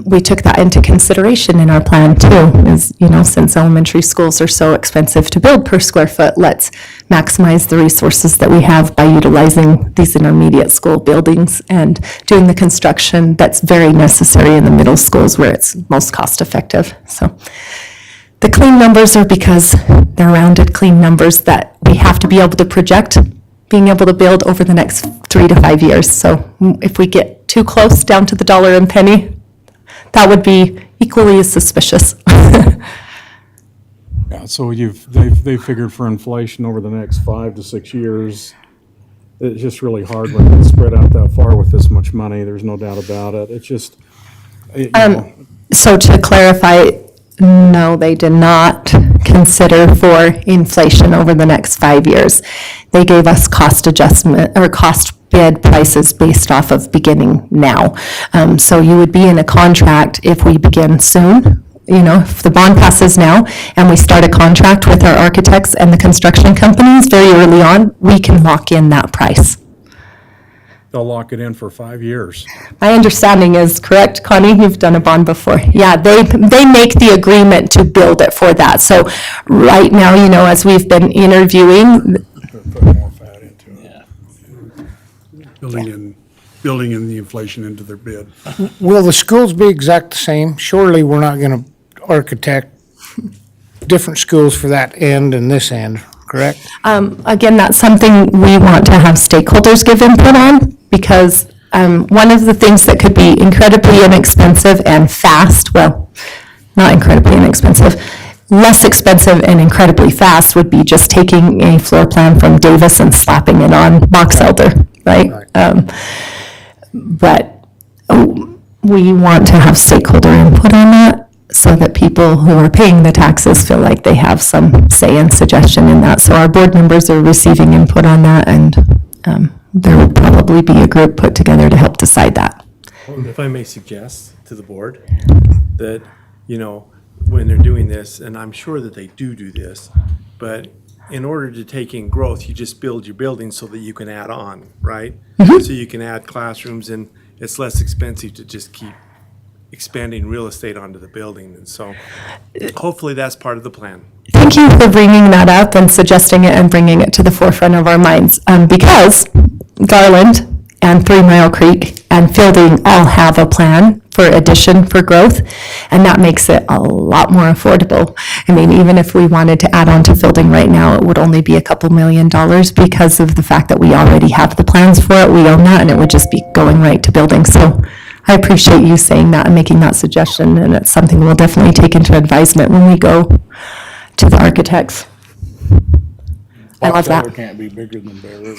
S2: we took that into consideration in our plan too, is, you know, since elementary schools are so expensive to build per square foot, let's maximize the resources that we have by utilizing these intermediate school buildings and doing the construction that's very necessary in the middle schools where it's most cost effective. So the clean numbers are because they're rounded clean numbers that we have to be able to project being able to build over the next 3 to 5 years. So if we get too close down to the dollar and penny, that would be equally as suspicious.
S7: Yeah, so they've figured for inflation over the next 5 to 6 years. It's just really hard when it's spread out that far with this much money. There's no doubt about it. It's just, you know,
S2: So to clarify, no, they did not consider for inflation over the next 5 years. They gave us cost adjustment or cost bid prices based off of beginning now. So you would be in a contract if we begin soon, you know, if the bond passes now and we start a contract with our architects and the construction companies very early on, we can lock in that price.
S7: they'll lock it in for 5 years.
S2: My understanding is correct, Connie, you've done a bond before. Yeah, they make the agreement to build it for that. So right now, you know, as we've been interviewing,
S7: Put more fat into it.
S1: building in the inflation into their bid.
S3: Will the schools be exact the same? Surely we're not gonna architect different schools for that end and this end, correct?
S2: again, that's something we want to have stakeholders give input on, because one of the things that could be incredibly inexpensive and fast, well, not incredibly inexpensive, less expensive and incredibly fast would be just taking a floor plan from Davis and slapping it on Box Elder, right? But we want to have stakeholder input on that, so that people who are paying the taxes feel like they have some say and suggestion in that. So our board members are receiving input on that, and there would probably be a group put together to help decide that.
S4: If I may suggest to the board that, you know, when they're doing this, and I'm sure that they do this, but in order to take in growth, you just build your building so that you can add on, right? So you can add classrooms, and it's less expensive to just keep expanding real estate onto the building. And so hopefully that's part of the plan.
S2: Thank you for bringing that up and suggesting it and bringing it to the forefront of our minds, because Garland and 3 Mile Creek and Fielding all have a plan for addition for growth, and that makes it a lot more affordable. I mean, even if we wanted to add on to Fielding right now, it would only be a couple $1 million because of the fact that we already have the plans for it, we own that, and it would just be going right to building. So I appreciate you saying that and making that suggestion, and it's something we'll definitely take into advisement when we go to the architects. I love
S6: Box Elder
S2: that.
S6: can't be bigger than Bear River.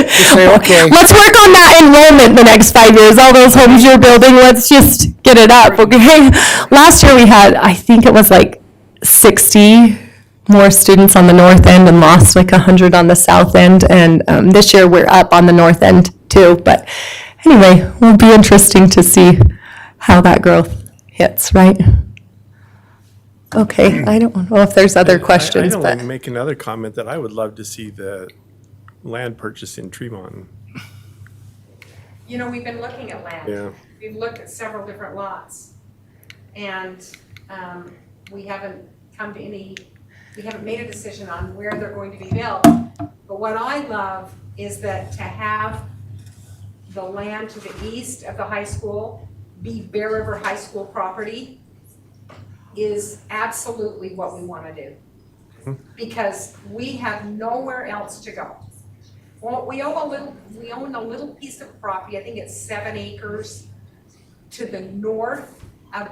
S3: Say, okay,
S2: Let's work on that enrollment the next 5 years. All those homes you're building, let's just get it up, okay? Last year we had, I think it was like 60 more students on the north end and lost like 100 on the south end. And this year we're up on the north end too. But anyway, it will be interesting to see how that growth hits, right? Okay, I don't know if there's other questions,
S4: I
S2: but.
S4: want to make another comment that I would love to see the land purchase in Tremont.
S8: You know, we've been looking at land.
S4: Yeah.
S8: We've looked at several different lots. And we haven't made a decision on where they're going to be built. But what I love is that to have the land to the east of the high school be Bear River High School property is absolutely what we want to do. Because we have nowhere else to go. Well, we own a little piece of property, I think it's 7 acres to the north of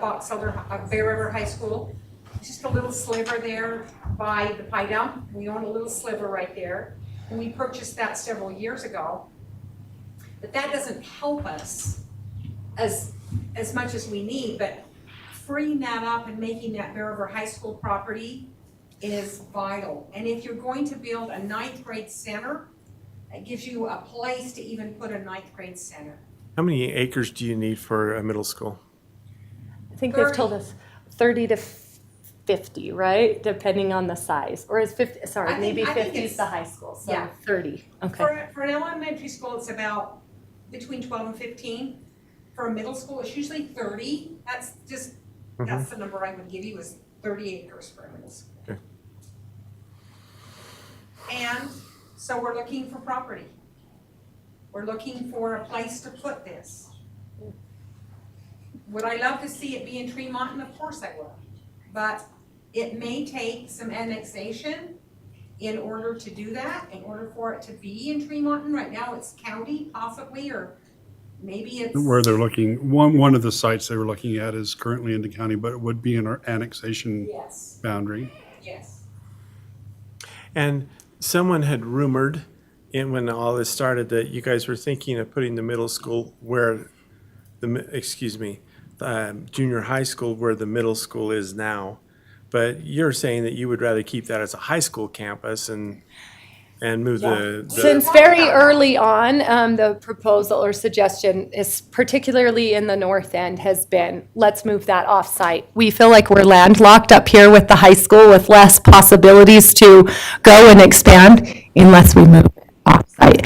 S8: Bear River High School. Just a little sliver there by the pie dump. We own a little sliver right there. And we purchased that several years ago. But that doesn't help us as much as we need, but freeing that up and making that Bear River High School property is vital. And if you're going to build a 9th grade center, it gives you a place to even put a 9th grade center.
S4: How many acres do you need for a middle school?
S2: I think they've told us 30 to 50, right? Depending on the size. Or is 50, sorry,
S8: I think-
S2: maybe
S8: I think
S2: 50 is
S8: it's-
S2: the high school, so
S8: yeah.
S2: 30. Okay.
S8: For an elementary school, it's about between 12 and 15. For a middle school, it's usually 30. That's the number I would give you, is 30 acres for a middle school.
S4: Okay.
S8: And so we're looking for property. We're looking for a place to put this. Would I love to see it be in Tremont? And of course I would. But it may take some annexation in order to do that, in order for it to be in Tremont. Right now it's county possibly, or maybe it's.
S1: Where they're looking, one of the sites they were looking at is currently in the county, but it would be in our annexation
S8: Yes,
S1: boundary.
S8: yes.
S4: And someone had rumored, when all this started, that you guys were thinking of putting the middle school where junior high school where the middle school is now. But you're saying that you would rather keep that as a high school campus and move the.
S2: Since very early on, the proposal or suggestion is particularly in the north end has been, let's move that off-site. We feel like we're landlocked up here with the high school with less possibilities to go and expand unless we move it off-site.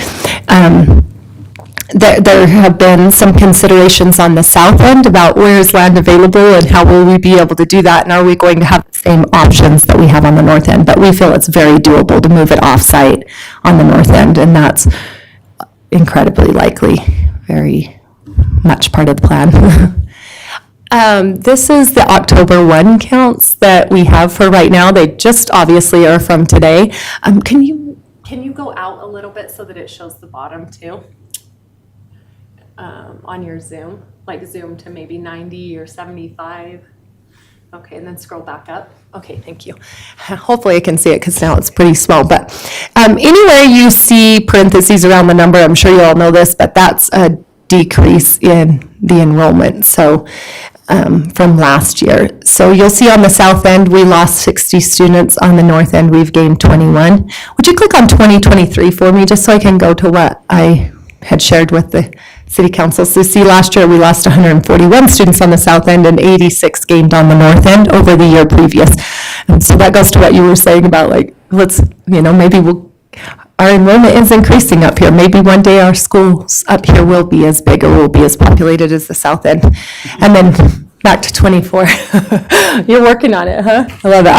S2: There have been some considerations on the south end about where is land available and how will we be able to do that, and are we going to have the same options that we have on the north end? But we feel it's very doable to move it off-site on the north end, and that's incredibly likely, very much part of the plan. This is the October 1 counts that we have for right now. They just obviously are from today. Can you go out a little bit so that it shows the bottom too? On your Zoom, like zoom to maybe 90 or 75. Okay, and then scroll back up. Okay, thank you. Hopefully I can see it because now it's pretty small. But anywhere you see parentheses around the number, I'm sure you all know this, but that's a decrease in the enrollment. So from last year. So you'll see on the south end, we lost 60 students. On the north end, we've gained 21. Would you click on 2023 for me, just so I can go to what I had shared with the city council? So see, last year we lost 141 students on the south end and 86 gained on the north end over the year previous. And so that goes to what you were saying about, like, let's, maybe our enrollment is increasing up here. Maybe one day our schools up here will be as big or will be as populated as the south end. And then back to 24. You're working on it, huh? I love it.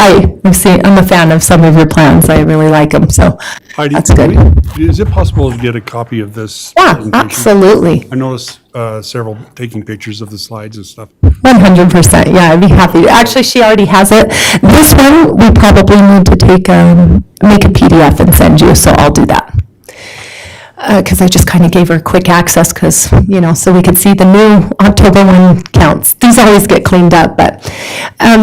S2: I'm a fan of some of your plans. I really like them, so
S1: Heidi,
S2: that's good.
S1: Is it possible to get a copy of this?
S2: Yeah,
S1: presentation?
S2: absolutely.
S1: I noticed several taking pictures of the slides and stuff.
S2: 100%, yeah, I'd be happy. Actually, she already has it. This one, we probably need to make a PDF and send you, so I'll do that. Because I just kind of gave her quick access because, so we could see the new October 1 counts. These always get cleaned up, but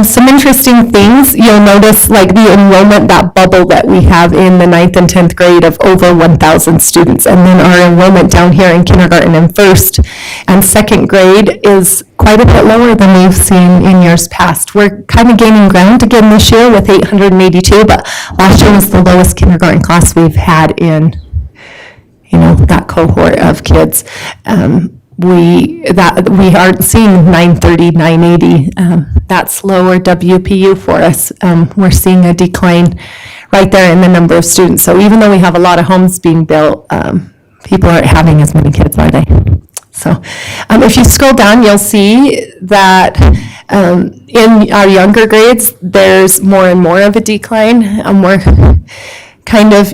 S2: some interesting things. You'll notice, like the enrollment, that bubble that we have in the 9th and 10th grade of over 1,000 students. And then our enrollment down here in kindergarten and first and second grade is quite a bit lower than we've seen in years past. We're kind of gaining ground again this year with 882, but last year was the lowest kindergarten class we've had in that cohort of kids. We aren't seeing 930, 980. That's lower WPU for us. We're seeing a decline right there in the number of students. So even though we have a lot of homes being built, people aren't having as many kids, are they? So if you scroll down, you'll see that in our younger grades, there's more and more of a decline. We're kind of,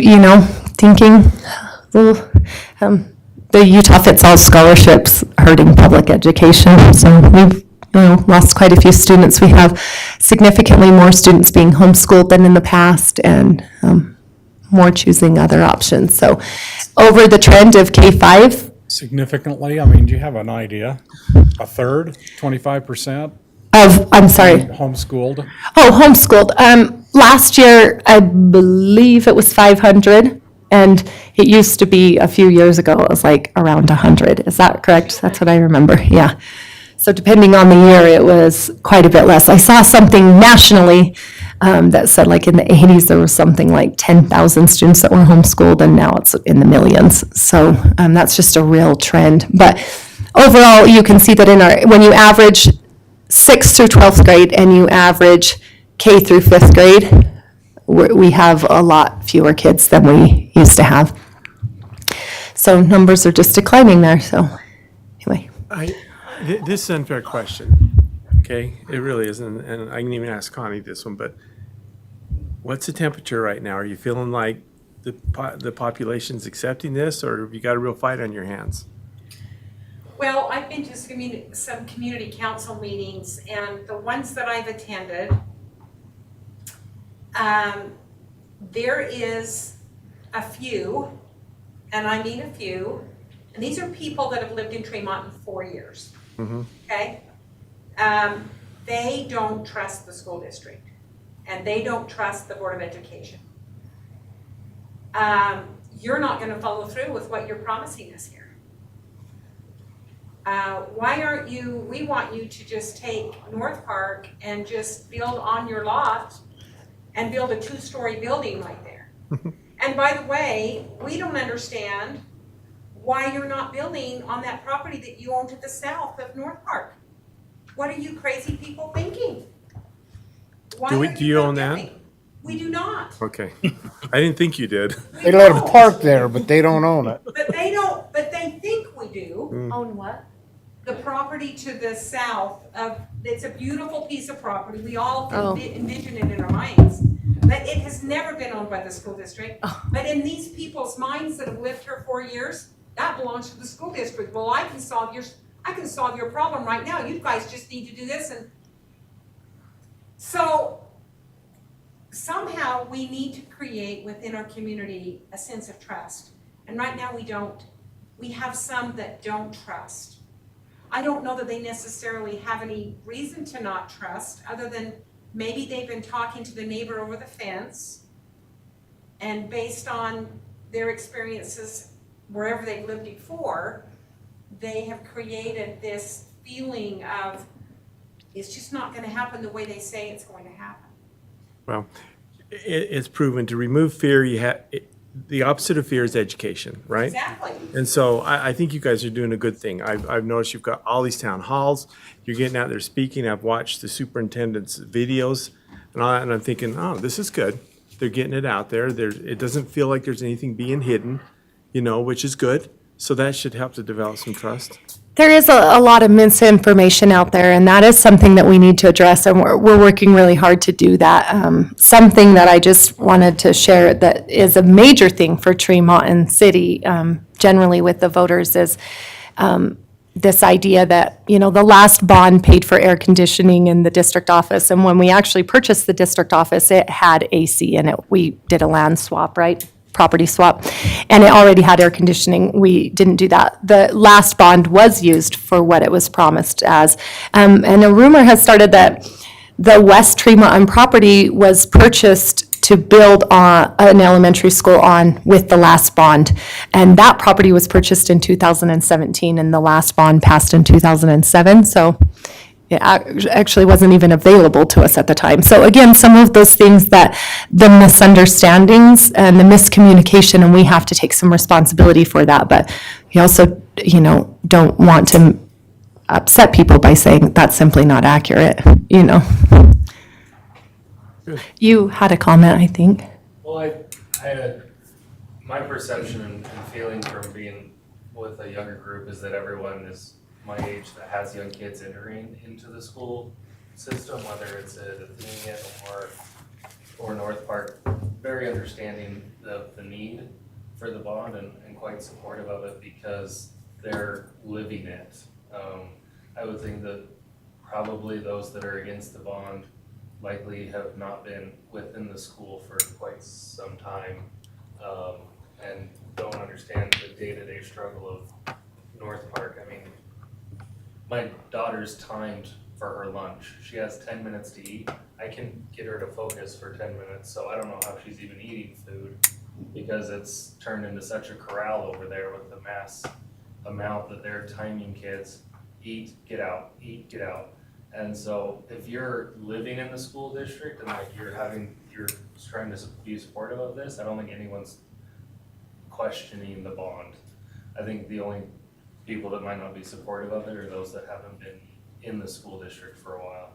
S2: thinking, the Utah Fits All scholarships hurting public education. So we've lost quite a few students. We have significantly more students being homeschooled than in the past and more choosing other options. So over the trend of K-5.
S7: Significantly, do you have an idea? A third, 25%
S2: I'm sorry.
S7: homeschooled?
S2: Oh, homeschooled. Last year, I believe it was 500. And it used to be a few years ago, it was like around 100. Is that correct? That's what I remember, yeah. So depending on the year, it was quite a bit less. I saw something nationally that said like in the 80s, there was something like 10,000 students that were homeschooled, and now it's in the millions. So that's just a real trend. But overall, you can see that when you average 6th through 12th grade and you average K through 5th grade, we have a lot fewer kids than we used to have. So numbers are just declining there, so anyway.
S4: This is an unfair question, okay? It really is, and I can even ask Connie this one, but what's the temperature right now? Are you feeling like the population's accepting this, or have you got a real fight on your hands?
S8: Well, I've been to some community council meetings, and the ones that I've attended, there is a few, and I mean a few, and these are people that have lived in Tremont in 4 years. Okay? They don't trust the school district, and they don't trust the Board of Education. You're not gonna follow through with what you're promising us here. Why aren't you, we want you to just take North Park and just build on your lot and build a 2-story building right there. And by the way, we don't understand why you're not building on that property that you own to the south of North Park. What are you crazy people thinking? Why
S4: Do
S8: aren't
S4: you
S8: not
S4: own that?
S8: building? We do not.
S4: Okay. I didn't think you did.
S3: They let them park there, but they don't own it.
S8: But they don't, but they think we do.
S2: Own what?
S8: The property to the south of, it's a beautiful piece of property. We all
S2: Oh.
S8: envision it in our minds. But it has never been owned by the school district. But in these people's minds that have lived here 4 years, that belongs to the school district. Well, I can solve your problem right now. You guys just need to do this. And so somehow we need to create within our community a sense of trust. And right now we don't. We have some that don't trust. I don't know that they necessarily have any reason to not trust, other than maybe they've been talking to the neighbor over the fence, and based on their experiences wherever they've lived before, they have created this feeling of it's just not gonna happen the way they say it's going to happen.
S4: Well, it's proven to remove fear, the opposite of fear is education, right?
S8: Exactly.
S4: And so I think you guys are doing a good thing. I've noticed you've got all these town halls, you're getting out there speaking. I've watched the superintendent's videos, and I'm thinking, oh, this is good. They're getting it out there. It doesn't feel like there's anything being hidden, which is good. So that should help to develop some trust.
S2: There is a lot of misinformation out there, and that is something that we need to address, and we're working really hard to do that. Something that I just wanted to share that is a major thing for Tremont and City, generally with the voters, is this idea that, the last bond paid for air conditioning in the district office, and when we actually purchased the district office, it had AC in it. We did a land swap, right? Property swap, and it already had air conditioning. We didn't do that. The last bond was used for what it was promised as. And a rumor has started that the West Tremont property was purchased to build an elementary school on with the last bond. And that property was purchased in 2017, and the last bond passed in 2007. So it actually wasn't even available to us at the time. So again, some of those things that the misunderstandings and the miscommunication, and we have to take some responsibility for that. But we also, don't want to upset people by saying that's simply not accurate, You had a comment, I think.
S9: Well, I had my perception and feeling from being with a younger group is that everyone is my age that has young kids entering into the school system, whether it's at Athenian or North Park, very understanding the need for the bond and quite supportive of it because they're living it. I would think that probably those that are against the bond likely have not been within the school for quite some time and don't understand the day-to-day struggle of North Park. I mean, my daughter's timed for her lunch. She has 10 minutes to eat. I can get her to focus for 10 minutes, so I don't know how she's even eating food because it's turned into such a corral over there with the mass amount that they're timing kids. Eat, get out, eat, get out. And so if you're living in the school district and you're trying to be supportive of this, I don't think anyone's questioning the bond. I think the only people that might not be supportive of it are those that haven't been in the school district for a while.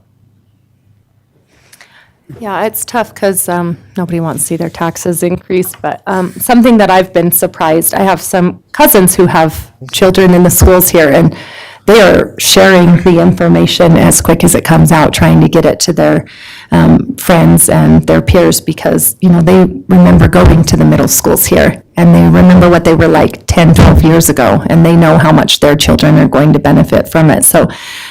S2: Yeah, it's tough because nobody wants to see their taxes increase, but something that I've been surprised, I have some cousins who have children in the schools here, and they are sharing the information as quick as it comes out, trying to get it to their friends and their peers because, they remember going to the middle schools here and they remember what they were like 10, 12 years ago, and they know how much their children are going to benefit from it. So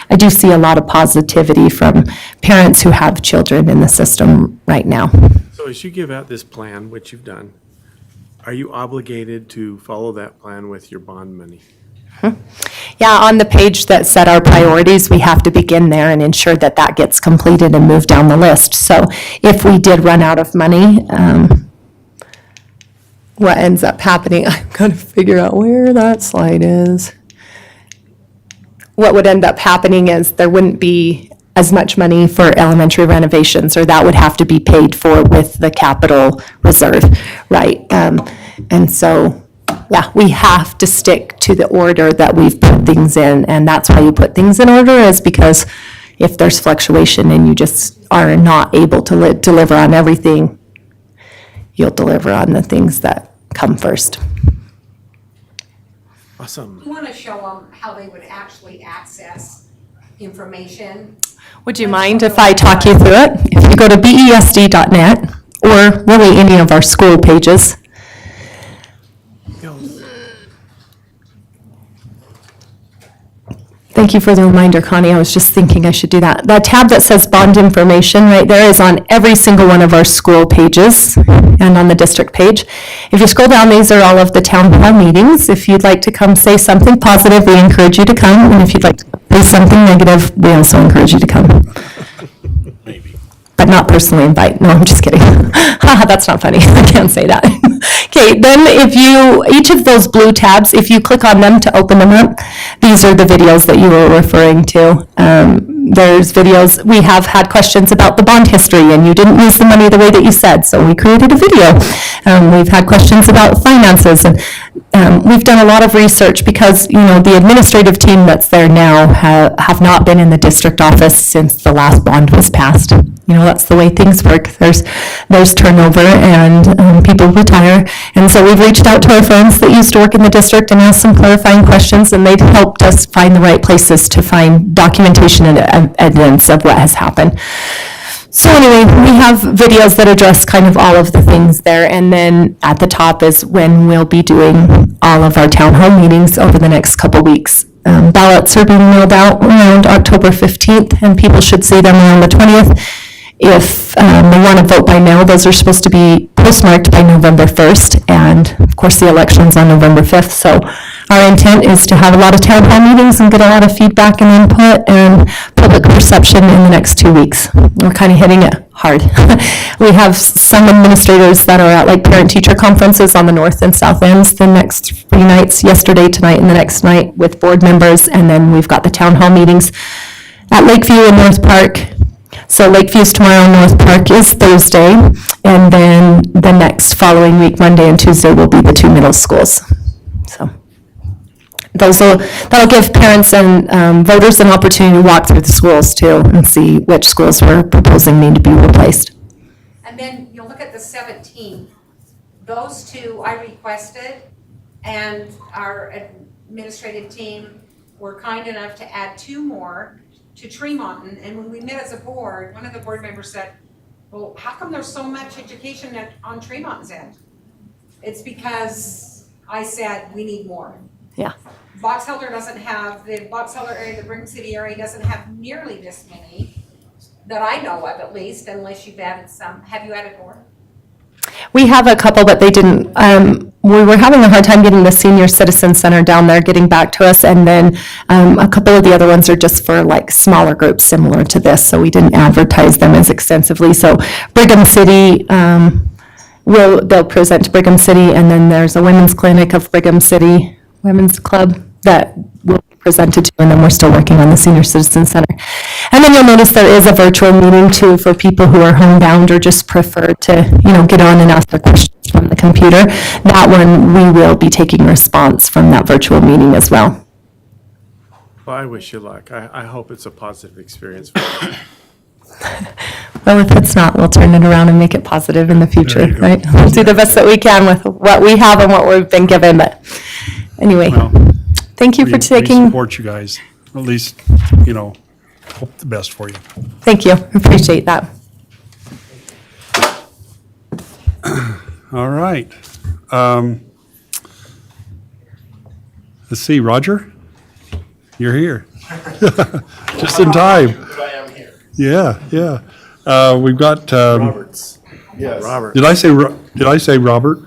S2: I do see a lot of positivity from parents who have children in the system right now.
S4: So as you give out this plan, which you've done, Are you obligated to follow that plan with your bond money?
S2: Yeah, on the page that set our priorities, we have to begin there and ensure that that gets completed and moved down the list. So if we did run out of money, what ends up happening, I've got to figure out where that slide is. What would end up happening is there wouldn't be as much money for elementary renovations, or that would have to be paid for with the capital reserve, right? And so, yeah, we have to stick to the order that we've put things in, and that's why you put things in order, is because if there's fluctuation and you just are not able to deliver on everything, you'll deliver on the things that come first.
S4: Awesome.
S8: You want to show them how they would actually access information.
S2: Would you mind if I talk you through it? If you go to besd.net, or really any of our school pages, thank you for the reminder, Connie. I was just thinking I should do that. The tab that says bond information right there is on every single one of our school pages and on the district page. If you scroll down, these are all of the town hall meetings. If you'd like to come say something positive, we encourage you to come. And if you'd like to say something negative, we also encourage you to come.
S6: Maybe.
S2: But not personally invite. No, I'm just kidding. Haha, that's not funny. I can't say that. Okay, then each of those blue tabs, if you click on them to open them up, these are the videos that you were referring to. There's videos, we have had questions about the bond history, and you didn't use the money the way that you said, so we created a video. We've had questions about finances, and we've done a lot of research because, the administrative team that's there now have not been in the district office since the last bond was passed. That's the way things work. There's turnover, and people retire. And so we've reached out to our friends that used to work in the district and asked some clarifying questions, and they've helped us find the right places to find documentation and evidence of what has happened. So anyway, we have videos that address kind of all of the things there, and then at the top is when we'll be doing all of our town hall meetings over the next couple weeks. Ballots are being mailed out around October 15th, and people should see them around the 20th. If they want to vote by mail, those are supposed to be postmarked by November 1st, and of course the election's on November 5th. So our intent is to have a lot of town hall meetings and get a lot of feedback and input and public perception in the next 2 weeks. We're kind of hitting it hard. We have some administrators that are at parent-teacher conferences on the north and south ends the next 3 nights, yesterday, tonight, and the next night with board members, and then we've got the town hall meetings at Lakeview and North Park. So Lakeview's tomorrow, North Park is Thursday, and then the next following week, Monday and Tuesday, will be the 2 middle schools. So that'll give parents and voters an opportunity to walk through the schools too and see which schools we're proposing need to be replaced.
S8: And then you'll look at the 17. Those two I requested, and our administrative team were kind enough to add 2 more to Tremont. And when we met as a board, one of the board members said, well, how come there's so much education on Tremont's end? It's because I said we need more.
S2: Yeah.
S8: Box Elder doesn't have, the Box Elder area, the Brigham City area doesn't have nearly this many that I know of, at least, unless you've added some. Have you added more?
S2: We have a couple, but they didn't. We were having a hard time getting the Senior Citizen Center down there getting back to us, and then a couple of the other ones are just for smaller groups similar to this, so we didn't advertise them as extensively. So Brigham City, they'll present to Brigham City, and then there's a women's clinic of Brigham City Women's Club that will be presented to, and then we're still working on the Senior Citizen Center. And then you'll notice there is a virtual meeting too for people who are homebound or just prefer to, get on and ask their questions from the computer. That one, we will be taking response from that virtual meeting as well.
S4: Well, I wish you luck. I hope it's a positive experience for you.
S2: Well, if it's not, we'll turn it around and make it positive in the future, right? We'll do the best that we can with what we have and what we've been given, but anyway,
S1: Well,
S2: thank you for
S1: We
S2: taking,
S1: support you guys, at least, hope the best for you.
S2: thank you, appreciate that.
S1: All right. Let's see, Roger? You're here. Just in time.
S10: I am here.
S1: Yeah. We've got,
S10: Roberts. Yes.
S4: Robert.
S1: did I say Robert?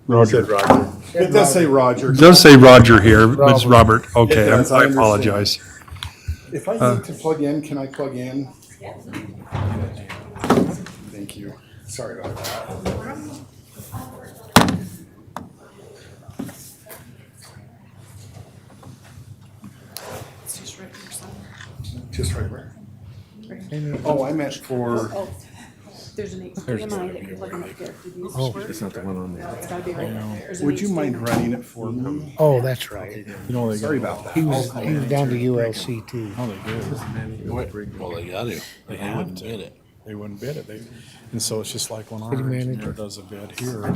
S1: Roger.
S10: Roger. It does say Roger.
S1: It does say Roger here, but it's Robert. Okay,
S10: It does, I
S1: I
S10: understand.
S1: apologize.
S10: If I need to plug in, can I plug in? Thank you. Sorry about that. Just right where? Oh, I meant for,
S11: There's an HDMI that you're plugging up there.
S4: It's not the one on there.
S11: It's gotta be right there. There's an
S10: would you mind running it for me?
S3: Oh, that's right.
S10: Sorry about that.
S3: He was down to ULC too.
S7: Oh, they do.
S6: Well, they got to. They wouldn't bid it.
S7: They wouldn't bid it. And so it's just like when our
S3: City
S7: engineer
S3: manager.
S7: does a bid here,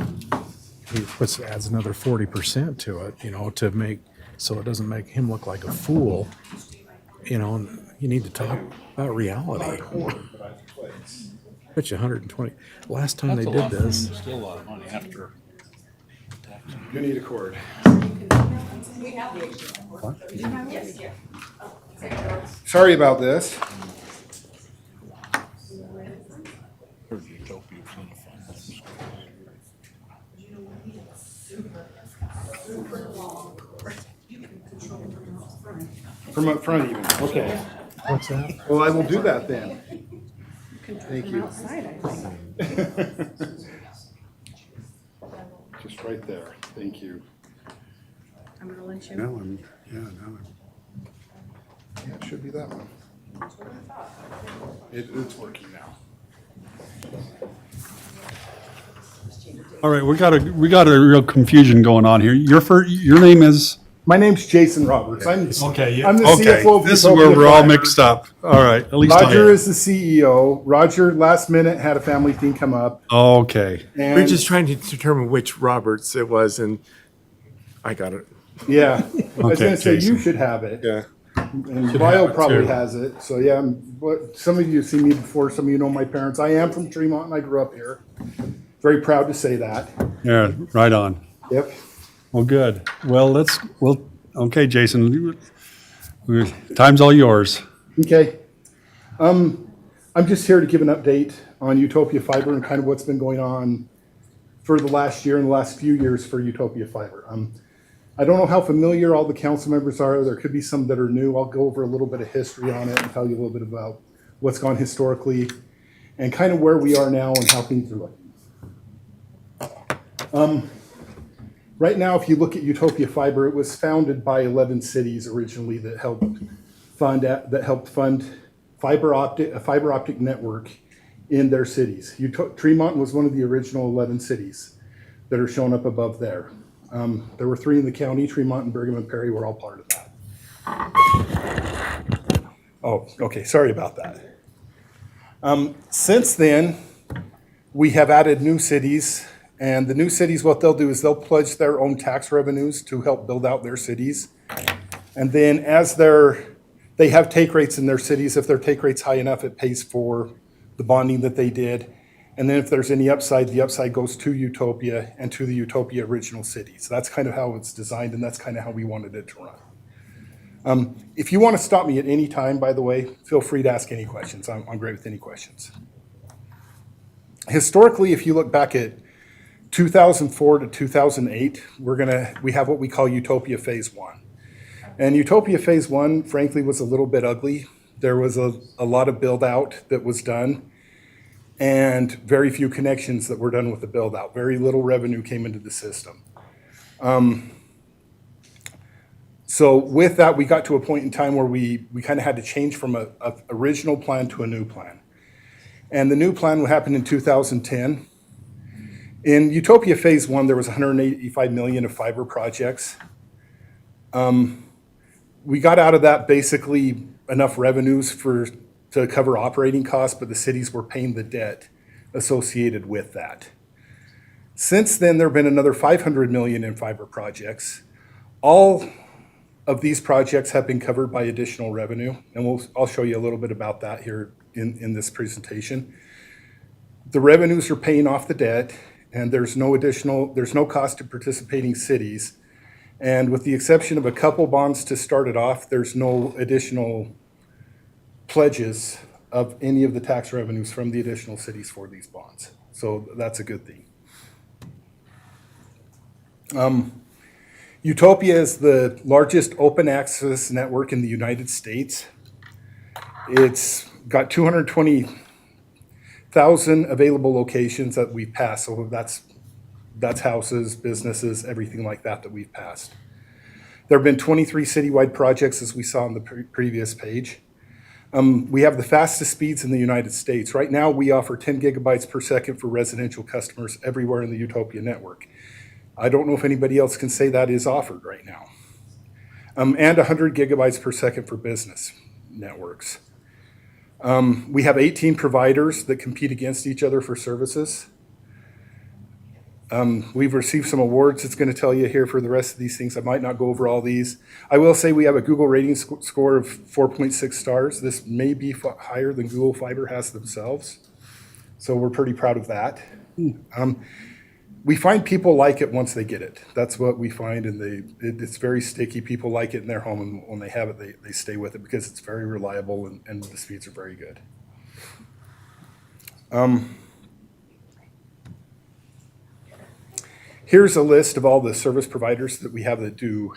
S7: he adds another 40% to it, to make, so it doesn't make him look like a fool. And you need to talk about reality. Bet you 120. Last time they
S6: That's a
S7: did
S6: lot of money.
S7: this,
S6: It's still a lot of money after.
S10: You need a cord. Sorry about this.
S6: Heard Utopia was gonna fund this.
S10: From up front even. Okay.
S7: what's that?
S10: Well, I will do that then. Thank you. Just right there. Thank you.
S11: I'm gonna let you.
S1: Now I'm, yeah, now I'm.
S10: Yeah, it should be that one. It's working now.
S1: All right, we got a real confusion going on here. Your name is?
S10: My name's Jason Roberts.
S1: Okay.
S10: I'm the
S1: okay.
S10: CFO of
S1: This is
S10: Utopia
S1: where we're all
S10: Fiber.
S1: mixed up. All right, at least I
S10: Roger
S1: am.
S10: is the CEO. Roger, last minute, had a family thing come up.
S1: Okay.
S10: And
S4: We're just trying to determine which Roberts it was, and I got it.
S10: yeah, I was
S1: Okay,
S10: gonna say
S1: Jason.
S10: you should have it.
S4: Yeah.
S10: And Lyle
S1: have it,
S10: probably
S1: too.
S10: has it. So yeah, some of you have seen me before. Some of you know my parents. I am from Tremont and I grew up here. Very proud to say that.
S1: Yeah, right on.
S10: Yep.
S1: Well, good. Well, okay, Jason, time's all yours.
S10: Okay. I'm just here to give an update on Utopia Fiber and kind of what's been going on for the last year and the last few years for Utopia Fiber. I don't know how familiar all the council members are. There could be some that are new. I'll go over a little bit of history on it and tell you a little bit about what's gone historically and kind of where we are now and how things are looking. Right now, if you look at Utopia Fiber, it was founded by 11 cities originally that helped fund a fiber optic network in their cities. Tremont was one of the original 11 cities that are shown up above there. There were 3 in the county. Tremont and Brigham and Perry were all part of that. Oh, okay. Sorry about that. Since then, we have added new cities. And the new cities, what they'll do is they'll pledge their own tax revenues to help build out their cities. And then as they have take rates in their cities, if their take rate's high enough, it pays for the bonding that they did. And then if there's any upside, the upside goes to Utopia and to the Utopia original cities. That's kind of how it's designed, and that's kind of how we wanted it to run. If you want to stop me at any time, by the way, feel free to ask any questions. I'm great with any questions. Historically, if you look back at 2004 to 2008, we have what we call Utopia Phase 1. And Utopia Phase 1, frankly, was a little bit ugly. There was a lot of build out that was done and very few connections that were done with the build out. Very little revenue came into the system. So with that, we got to a point in time where we kind of had to change from a original plan to a new plan. And the new plan happened in 2010. In Utopia Phase 1, there was 185 million of fiber projects. We got out of that basically enough revenues to cover operating costs, but the cities were paying the debt associated with that. Since then, there have been another 500 million in fiber projects. All of these projects have been covered by additional revenue, and I'll show you a little bit about that here in this presentation. The revenues are paying off the debt, and there's no cost to participating cities. And with the exception of a couple bonds to start it off, there's no additional pledges of any of the tax revenues from the additional cities for these bonds. So that's a good thing. Utopia is the largest open access network in the United States. It's got 220,000 available locations that we've passed, so that's houses, businesses, everything like that we've passed. There have been 23 citywide projects, as we saw on the previous page. We have the fastest speeds in the United States. Right now, we offer 10 gigabytes per second for residential customers everywhere in the Utopia network. I don't know if anybody else can say that is offered right now. And 100 gigabytes per second for business networks. We have 18 providers that compete against each other for services. We've received some awards. It's going to tell you here for the rest of these things. I might not go over all these. I will say we have a Google rating score of 4.6 stars. This may be higher than Google Fiber has themselves. So we're pretty proud of that. We find people like it once they get it. That's what we find, and it's very sticky. People like it in their home, and when they have it, they stay with it because it's very reliable and the speeds are very good. Here's a list of all the service providers that we have that do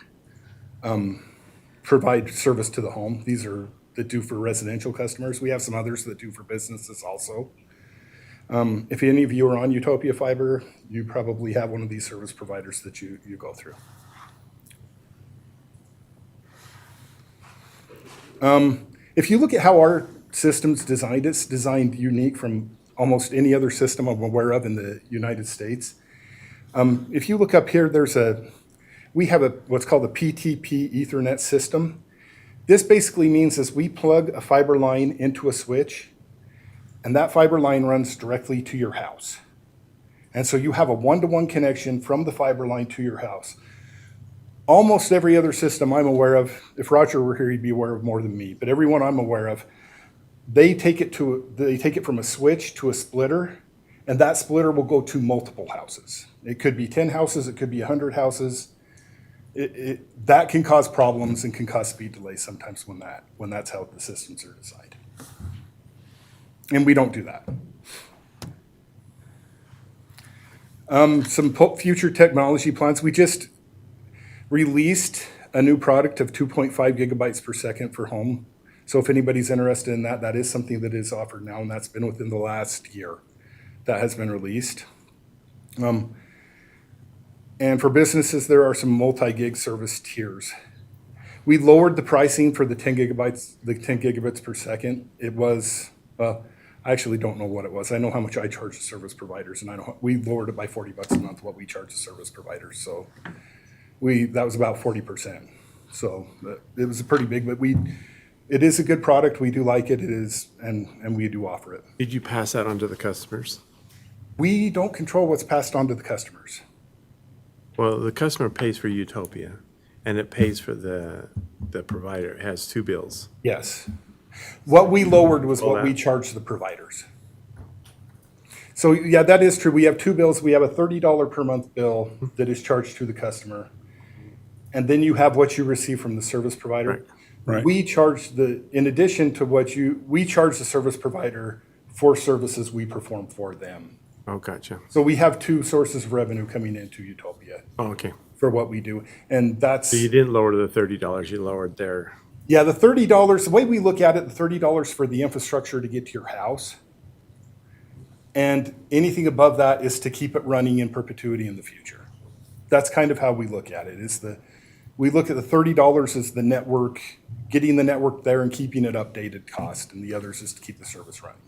S10: provide service to the home. These are that do for residential customers. We have some others that do for businesses also. If any of you are on Utopia Fiber, you probably have one of these service providers that you go through. If you look at how our system's designed, it's designed unique from almost any other system I'm aware of in the United States. If you look up here, we have what's called a PTP Ethernet system. This basically means is we plug a fiber line into a switch, and that fiber line runs directly to your house. And so you have a one-to-one connection from the fiber line to your house. Almost every other system I'm aware of, if Roger were here, he'd be aware of more than me, but everyone I'm aware of, they take it from a switch to a splitter, and that splitter will go to multiple houses. It could be 10 houses, it could be 100 houses. That can cause problems and can cause speed delays sometimes when that's how the systems are designed. And we don't do that. Some future technology plans. We just released a new product of 2.5 gigabytes per second for home. So if anybody's interested in that, that is something that is offered now, and that's been within the last year that has been released. And for businesses, there are some multi-gig service tiers. We lowered the pricing for the 10 gigabits per second. It was, I actually don't know what it was. I know how much I charge the service providers, and we lowered it by $40 a month what we charge the service providers. So that was about 40%. So it was a pretty big, but it is a good product. We do like it. It is, and we do offer it.
S4: Did you pass that on to the customers?
S10: We don't control what's passed on to the customers.
S4: Well, the customer pays for Utopia, and it pays for the provider. It has two bills.
S10: Yes. What we lowered was what we charged the providers. So yeah, that is true. We have two bills. We have a $30 per month bill that is charged to the customer. And then you have what you receive from the service provider.
S1: Right.
S10: We charge in addition to we charge the service provider for services we perform for them.
S4: Oh, gotcha.
S10: So we have two sources of revenue coming into Utopia
S4: Oh, okay.
S10: for what we do. And that's.
S4: So you didn't lower the $30, you lowered their.
S10: Yeah, the $30, the way we look at it, the $30 for the infrastructure to get to your house. And anything above that is to keep it running in perpetuity in the future. That's kind of how we look at it. We look at the $30 as the network, getting the network there and keeping it updated cost, and the others is to keep the service running.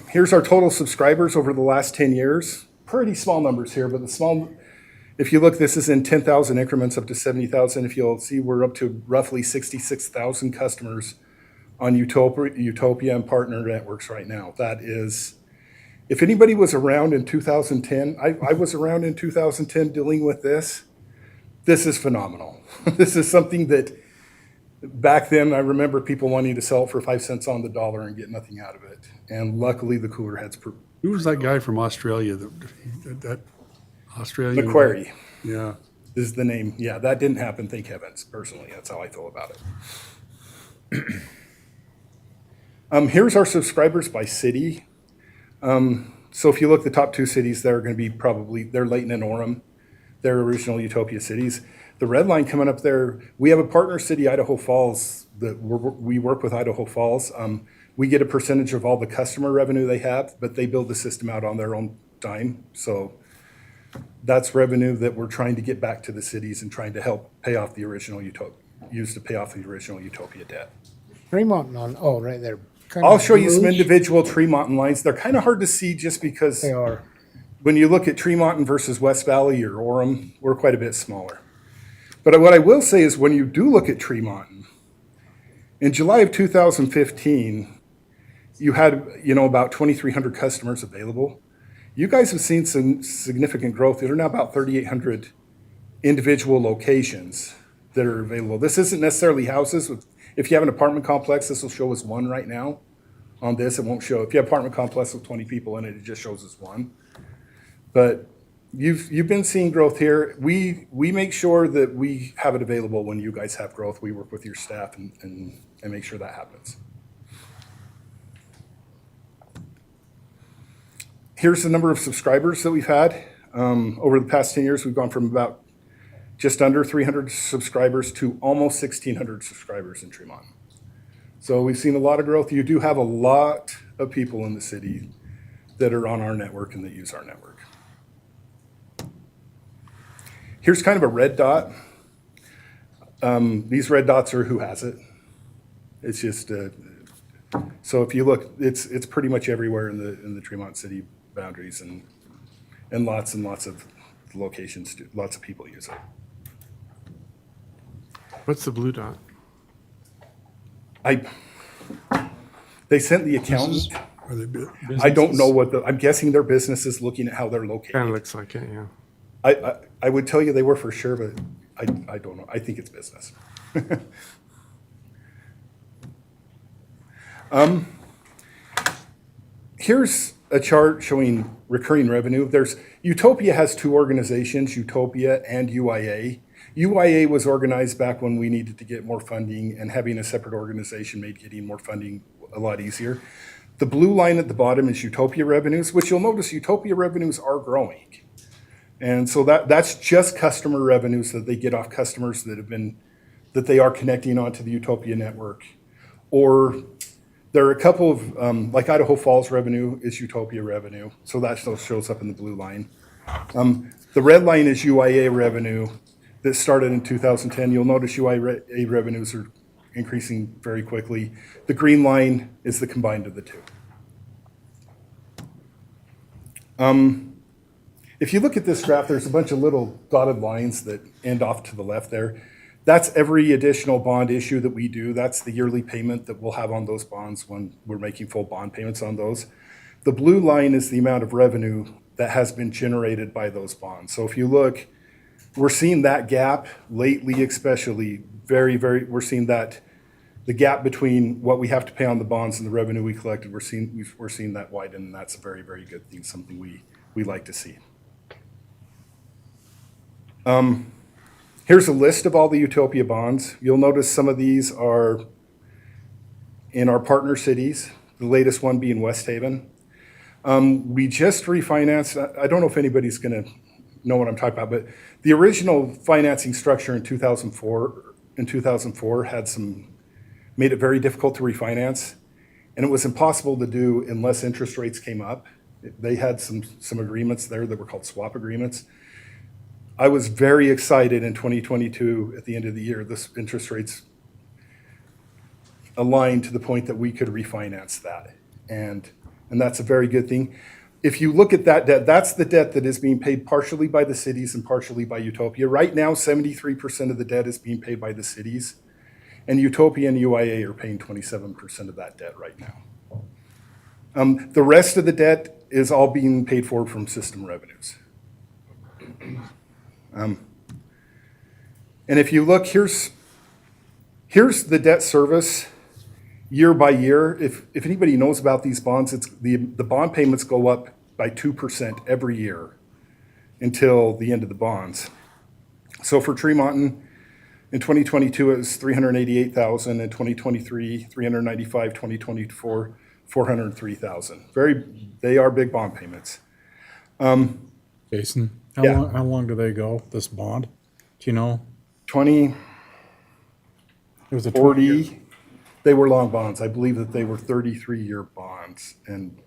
S10: Here's our total subscribers over the last 10 years. Pretty small numbers here, but if you look, this is in 10,000 increments up to 70,000. If you'll see, we're up to roughly 66,000 customers on Utopia and partner networks right now. That is, if anybody was around in 2010, I was around in 2010 dealing with this. This is phenomenal. This is something that back then I remember people wanting to sell it for 5 cents on the dollar and get nothing out of it. And luckily the cooler heads.
S1: Who was that guy from Australia, that Australian?
S10: Macquarie.
S1: Yeah.
S10: Is the name. Yeah, that didn't happen, thank heavens, personally. That's how I feel about it. Here's our subscribers by city. So if you look, the top two cities, they're going to be probably, they're Layton and Orem. They're original Utopia cities. The red line coming up there, we have a partner city, Idaho Falls, that we work with Idaho Falls. We get a percentage of all the customer revenue they have, but they build the system out on their own dime. So that's revenue that we're trying to get back to the cities and trying to help pay off the original use to pay off the original Utopia debt.
S3: Tremont on, oh, right there. Kind
S10: I'll
S3: of
S10: show you some
S3: bluish.
S10: individual Tremont lines. They're kind of hard to see just because
S3: They are.
S10: when you look at Tremont versus West Valley or Orem, we're quite a bit smaller. But what I will say is when you do look at Tremont, in July of 2015, you had, about 2,300 customers available. You guys have seen some significant growth. There are now about 3,800 individual locations that are available. This isn't necessarily houses. If you have an apartment complex, this will show as one right now. On this, it won't show. If you have an apartment complex with 20 people in it, it just shows as one. But you've been seeing growth here. We make sure that we have it available when you guys have growth. We work with your staff and make sure that happens. Here's the number of subscribers that we've had. Over the past 10 years, we've gone from about just under 300 subscribers to almost 1,600 subscribers in Tremont. So we've seen a lot of growth. You do have a lot of people in the city that are on our network and that use our network. Here's kind of a red dot. These red dots are who has it. It's just, so if you look, it's pretty much everywhere in the Tremont city boundaries and lots of locations, lots of people use it.
S4: What's the blue dot?
S10: They sent the accountant.
S1: Are they bit-
S10: I don't know I'm guessing their business is looking at how they're
S4: Kind of
S10: located.
S4: looks like it, yeah.
S10: I would tell you they were for sure, but I don't know. I think it's business. Here's a chart showing recurring revenue. Utopia has two organizations, Utopia and UIA. UIA was organized back when we needed to get more funding, and having a separate organization made getting more funding a lot easier. The blue line at the bottom is Utopia revenues, which you'll notice Utopia revenues are growing. And so that's just customer revenues that they get off customers that they are connecting onto the Utopia network. Or there are a couple of, like Idaho Falls revenue is Utopia revenue, so that still shows up in the blue line. The red line is UIA revenue that started in 2010. You'll notice UIA revenues are increasing very quickly. The green line is the combined of the two. If you look at this graph, there's a bunch of little dotted lines that end off to the left there. That's every additional bond issue that we do. That's the yearly payment that we'll have on those bonds when we're making full bond payments on those. The blue line is the amount of revenue that has been generated by those bonds. So if you look, we're seeing that gap lately, especially we're seeing that the gap between what we have to pay on the bonds and the revenue we collected, we're seeing that widen, and that's a very, very good thing, something we like to see. Here's a list of all the Utopia bonds. You'll notice some of these are in our partner cities, the latest one being West Haven. We just refinanced, I don't know if anybody's gonna know what I'm talking about, but the original financing structure in 2004 made it very difficult to refinance, and it was impossible to do unless interest rates came up. They had some agreements there that were called swap agreements. I was very excited in 2022, at the end of the year, this interest rates aligned to the point that we could refinance that. And that's a very good thing. If you look at that debt, that's the debt that is being paid partially by the cities and partially by Utopia. Right now, 73% of the debt is being paid by the cities, and Utopia and UIA are paying 27% of that debt right now. The rest of the debt is all being paid for from system revenues. And if you look, here's the debt service year by year. If anybody knows about these bonds, it's the bond payments go up by 2% every year until the end of the bonds. So for Tremont, in 2022, it was $388,000. In 2023, $395,000. 2024, $403,000. They are big bond payments.
S7: Jason,
S10: Yeah.
S7: how long do they go, this bond? Do you know?
S10: 20,
S7: It was a
S10: 40, they were long bonds. I believe that they were 33-year bonds. And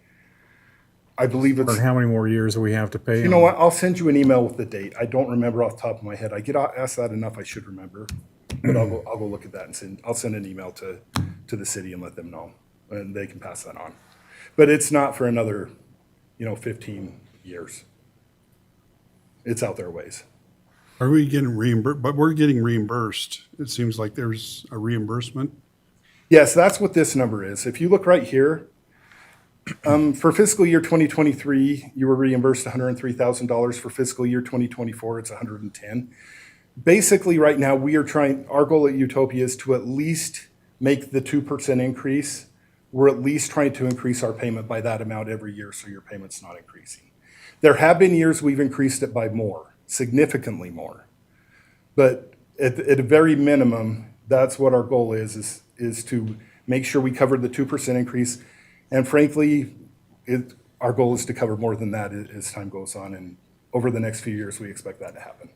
S10: I believe it's,
S7: Or how many more years do we have to pay?
S10: you know what, I'll send you an email with the date. I don't remember off the top of my head. I get asked that enough, I should remember. But I'll go look at that and I'll send an email to the city and let them know. And they can pass that on. But it's not for another, 15 years. It's out there ways.
S1: Are we getting reimbursed? But we're getting reimbursed. It seems like there's a reimbursement.
S10: Yes, that's what this number is. If you look right here, for fiscal year 2023, you were reimbursed $103,000. For fiscal year 2024, it's $110,000. Basically, right now, our goal at Utopia is to at least make the 2% increase. We're at least trying to increase our payment by that amount every year, so your payment's not increasing. There have been years we've increased it by more, significantly more. But at a very minimum, that's what our goal is to make sure we cover the 2% increase. And frankly, our goal is to cover more than that as time goes on. And over the next few years, we expect that to happen.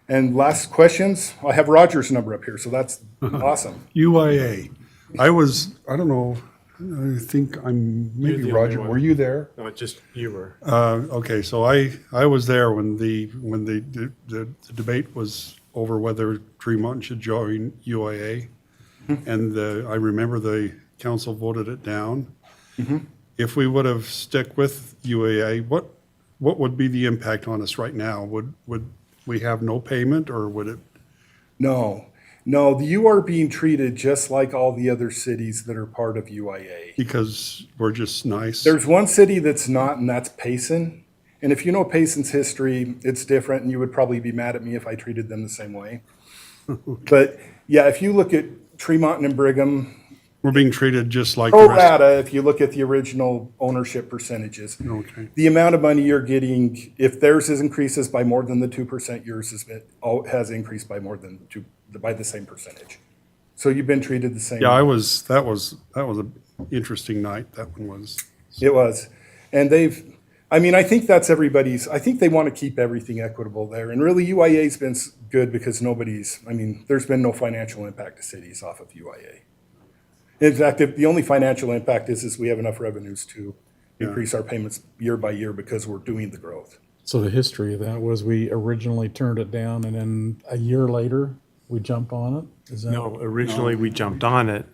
S10: And last questions, I have Roger's number up here, so that's awesome.
S1: UIA. I don't know, I think maybe
S4: the only
S1: Roger,
S4: one.
S1: were you there?
S4: No, just you were.
S1: Okay, so I was there when the debate was over whether Tremont should join UIA. And I remember the council voted it down. If we would have stuck with UAA, what would be the impact on us right now? Would we have no payment, or would it?
S10: No, you are being treated just like all the other cities that are part of UIA.
S1: Because we're just nice?
S10: There's one city that's not, and that's Payson. And if you know Payson's history, it's different, and you would probably be mad at me if I treated them the same way. But yeah, if you look at Tremont and Brigham,
S1: We're being treated just like the
S10: pro
S1: rest.
S10: rata, if you look at the original ownership percentages,
S1: Okay.
S10: the amount of money you're getting, if theirs increases by more than the 2%, yours has increased by more than by the same percentage. So you've been treated the same.
S1: Yeah, that was an interesting night, that one was.
S10: It was. And I think that's everybody's, I think they want to keep everything equitable there. And really UIA's been good because there's been no financial impact to cities off of UIA. In fact, the only financial impact is we have enough revenues to increase our payments year by year because we're doing the growth.
S7: So the history of that was we originally turned it down and then a year later, we jumped on it? Is that?
S4: No, originally we jumped on it.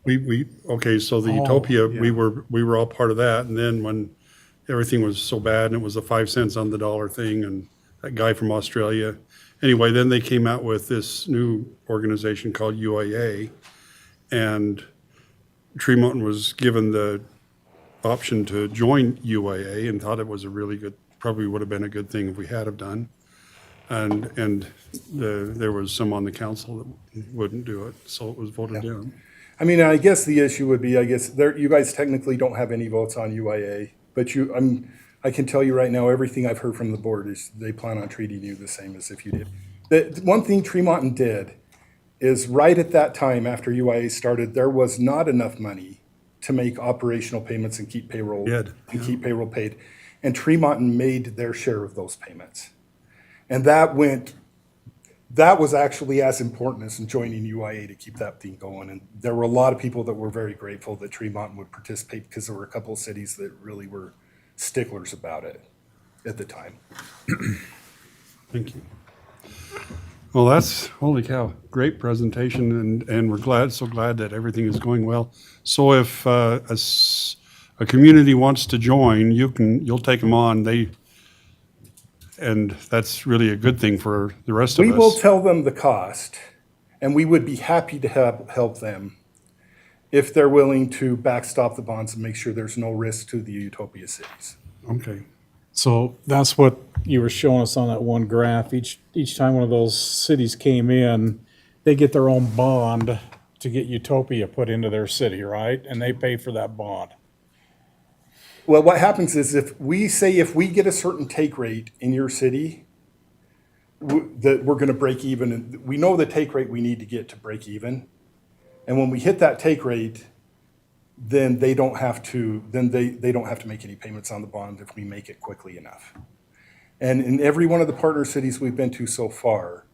S1: Okay, so the Utopia, we were all part of that, and then when everything was so bad, and it was a 5 cents on the dollar thing, and that guy from Australia, anyway, then they came out with this new organization called UIA, and Tremont was given the option to join UIA and thought it was a really good, probably would have been a good thing if we had have done. And there was some on the council that wouldn't do it, so it was voted down.
S10: I guess the issue would be, you guys technically don't have any votes on UIA, but I can tell you right now, everything I've heard from the board is they plan on treating you the same as if you did. The one thing Tremont did is right at that time after UIA started, there was not enough money to make operational payments and keep payroll keep payroll paid. And Tremont made their share of those payments. And that was actually as important as joining UIA to keep that thing going. And there were a lot of people that were very grateful that Tremont would participate because there were a couple of cities that really were sticklers about it at the time.
S1: Thank you. Well, that's, holy cow, great presentation, and we're so glad that everything is going well. So if a community wants to join, you'll take them on. And that's really a good thing for the rest of us.
S10: We will tell them the cost, and we would be happy to help them if they're willing to backstop the bonds and make sure there's no risk to the Utopia cities.
S1: Okay.
S7: So that's what you were showing us on that one graph. Each time one of those cities came in, they get their own bond to get Utopia put into their city, right? And they pay for that bond.
S10: Well, what happens is if we get a certain take rate in your city, that we're gonna break even, and we know the take rate we need to get to break even. And when we hit that take rate, then they don't have to, they don't have to make any payments on the bond if we make it quickly enough. And in every one of the partner cities we've been to so far,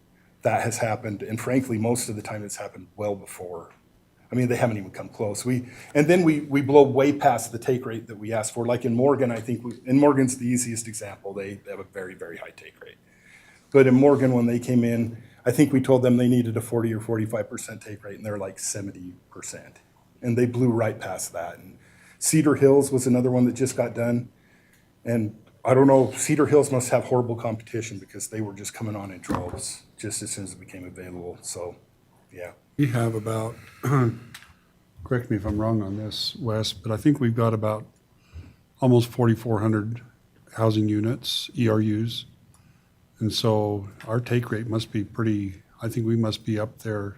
S10: that has happened, and frankly, most of the time it's happened well before. I mean, they haven't even come close. And then we blow way past the take rate that we asked for. Like in Morgan, I think, and Morgan's the easiest example. They have a very, very high take rate. But in Morgan, when they came in, I think we told them they needed a 40 or 45% take rate, and they're like 70%. And they blew right past that. And Cedar Hills was another one that just got done. And I don't know, Cedar Hills must have horrible competition because they were just coming on in droves just as soon as it became available. So, yeah.
S1: We have about, correct me if I'm wrong on this, Wes, but I think we've got about almost 4,400 housing units, ERUs. And so our take rate must be pretty, I think we must be up there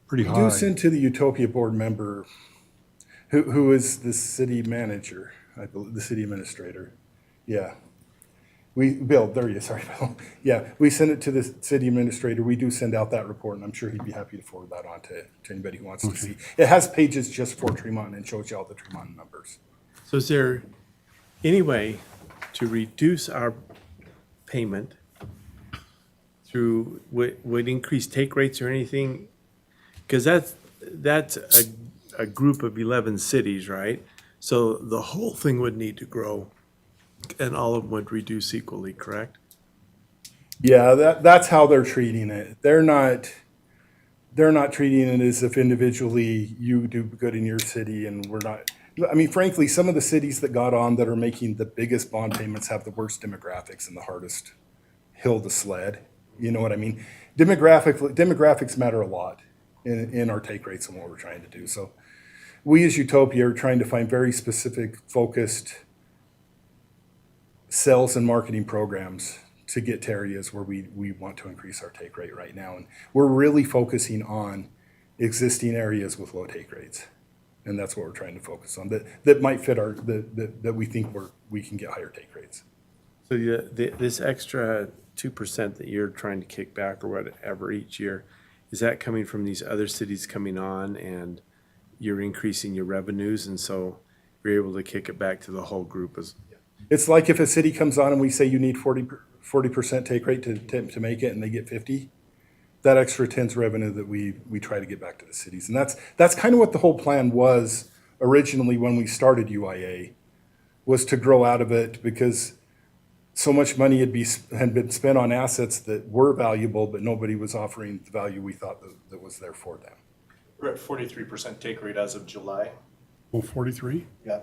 S1: pretty
S10: We
S1: high.
S10: do send to the Utopia board member, who is the city manager, I believe, the city administrator. Yeah. Bill, there he is, sorry, Bill. Yeah, we send it to the city administrator. We do send out that report, and I'm sure he'd be happy to forward that on to anybody who wants to see. It has pages just for Tremont and shows you all the Tremont numbers.
S4: So is there any way to reduce our payment through, would increase take rates or anything? Because that's a group of 11 cities, right? So the whole thing would need to grow, and all of them would reduce equally, correct?
S10: Yeah, that's how they're treating it. They're not treating it as if individually you do good in your city and we're not. I mean, frankly, some of the cities that got on that are making the biggest bond payments have the worst demographics and the hardest hill to sled. You know what I mean? Demographics matter a lot in our take rates and what we're trying to do. So we as Utopia are trying to find very specific, focused sales and marketing programs to get to areas where we want to increase our take rate right now. And we're really focusing on existing areas with low take rates. And that's what we're trying to focus on, that might fit that we think we can get higher take rates.
S4: So this extra 2% that you're trying to kick back or whatever each year, is that coming from these other cities coming on and you're increasing your revenues, and so you're able to kick it back to the whole group?
S10: It's like if a city comes on and we say you need 40% take rate to make it, and they get 50, that extra 10's revenue that we try to get back to the cities. And that's kind of what the whole plan was originally when we started UIA, was to grow out of it, because so much money had been spent on assets that were valuable, but nobody was offering the value we thought that was there for them.
S12: We're at 43% take rate as of July.
S1: Well, 43?
S12: Yeah.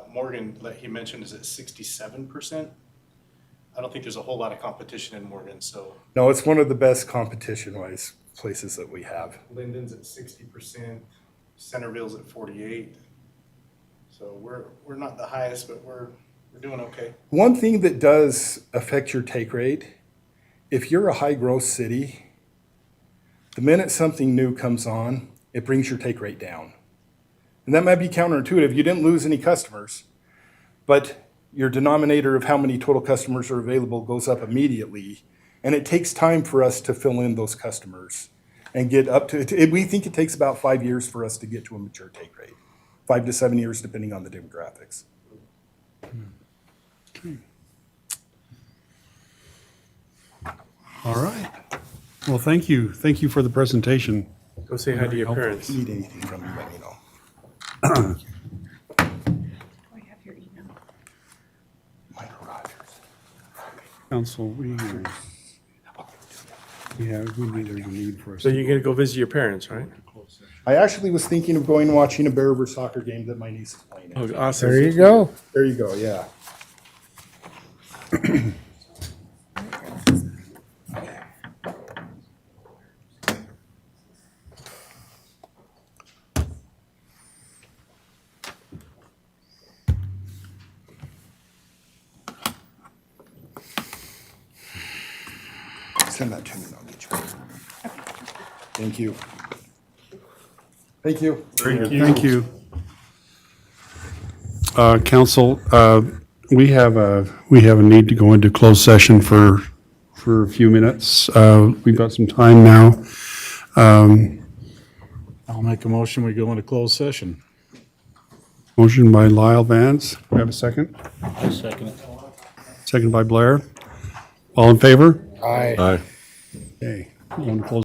S12: Morgan, he mentioned, is at 67%. I don't think there's a whole lot of competition in Morgan, so.
S10: No, it's one of the best competition-wise places that we have.
S12: Linden's at 60%, Centerville's at 48%. So we're not the highest, but we're doing okay.
S10: One thing that does affect your take rate, if you're a high growth city, the minute something new comes on, it brings your take rate down. And that might be counterintuitive. You didn't lose any customers, but your denominator of how many total customers are available goes up immediately. And it takes time for us to fill in those customers and get up to it. We think it takes about 5 years for us to get to a mature take rate, 5 to 7 years, depending on the demographics.
S1: Okay. All right. Well, thank you. Thank you for the presentation.
S4: Go say hi to your parents.
S10: If you need anything from me, let me know.
S11: Do I have your email?
S10: Mike Rogers.
S1: Council, we need a need for us.
S4: So you're gonna go visit your parents, right?
S10: I actually was thinking of going and watching a Bear River soccer game that my niece is playing in.
S4: Oh, awesome.
S3: There you go.
S10: There you go, yeah. Send that to me and I'll get you. Thank you. Thank you.
S1: Thank you. Council, we have a need to go into closed session for for a few minutes. We've got some time now.
S7: I'll make a motion, we go into closed session.
S1: Motion by Lyle Vance. Do we have a second?
S6: I second it.
S1: Second by Blair. All in favor?
S3: Aye.
S5: Aye.
S1: Okay. We're going to close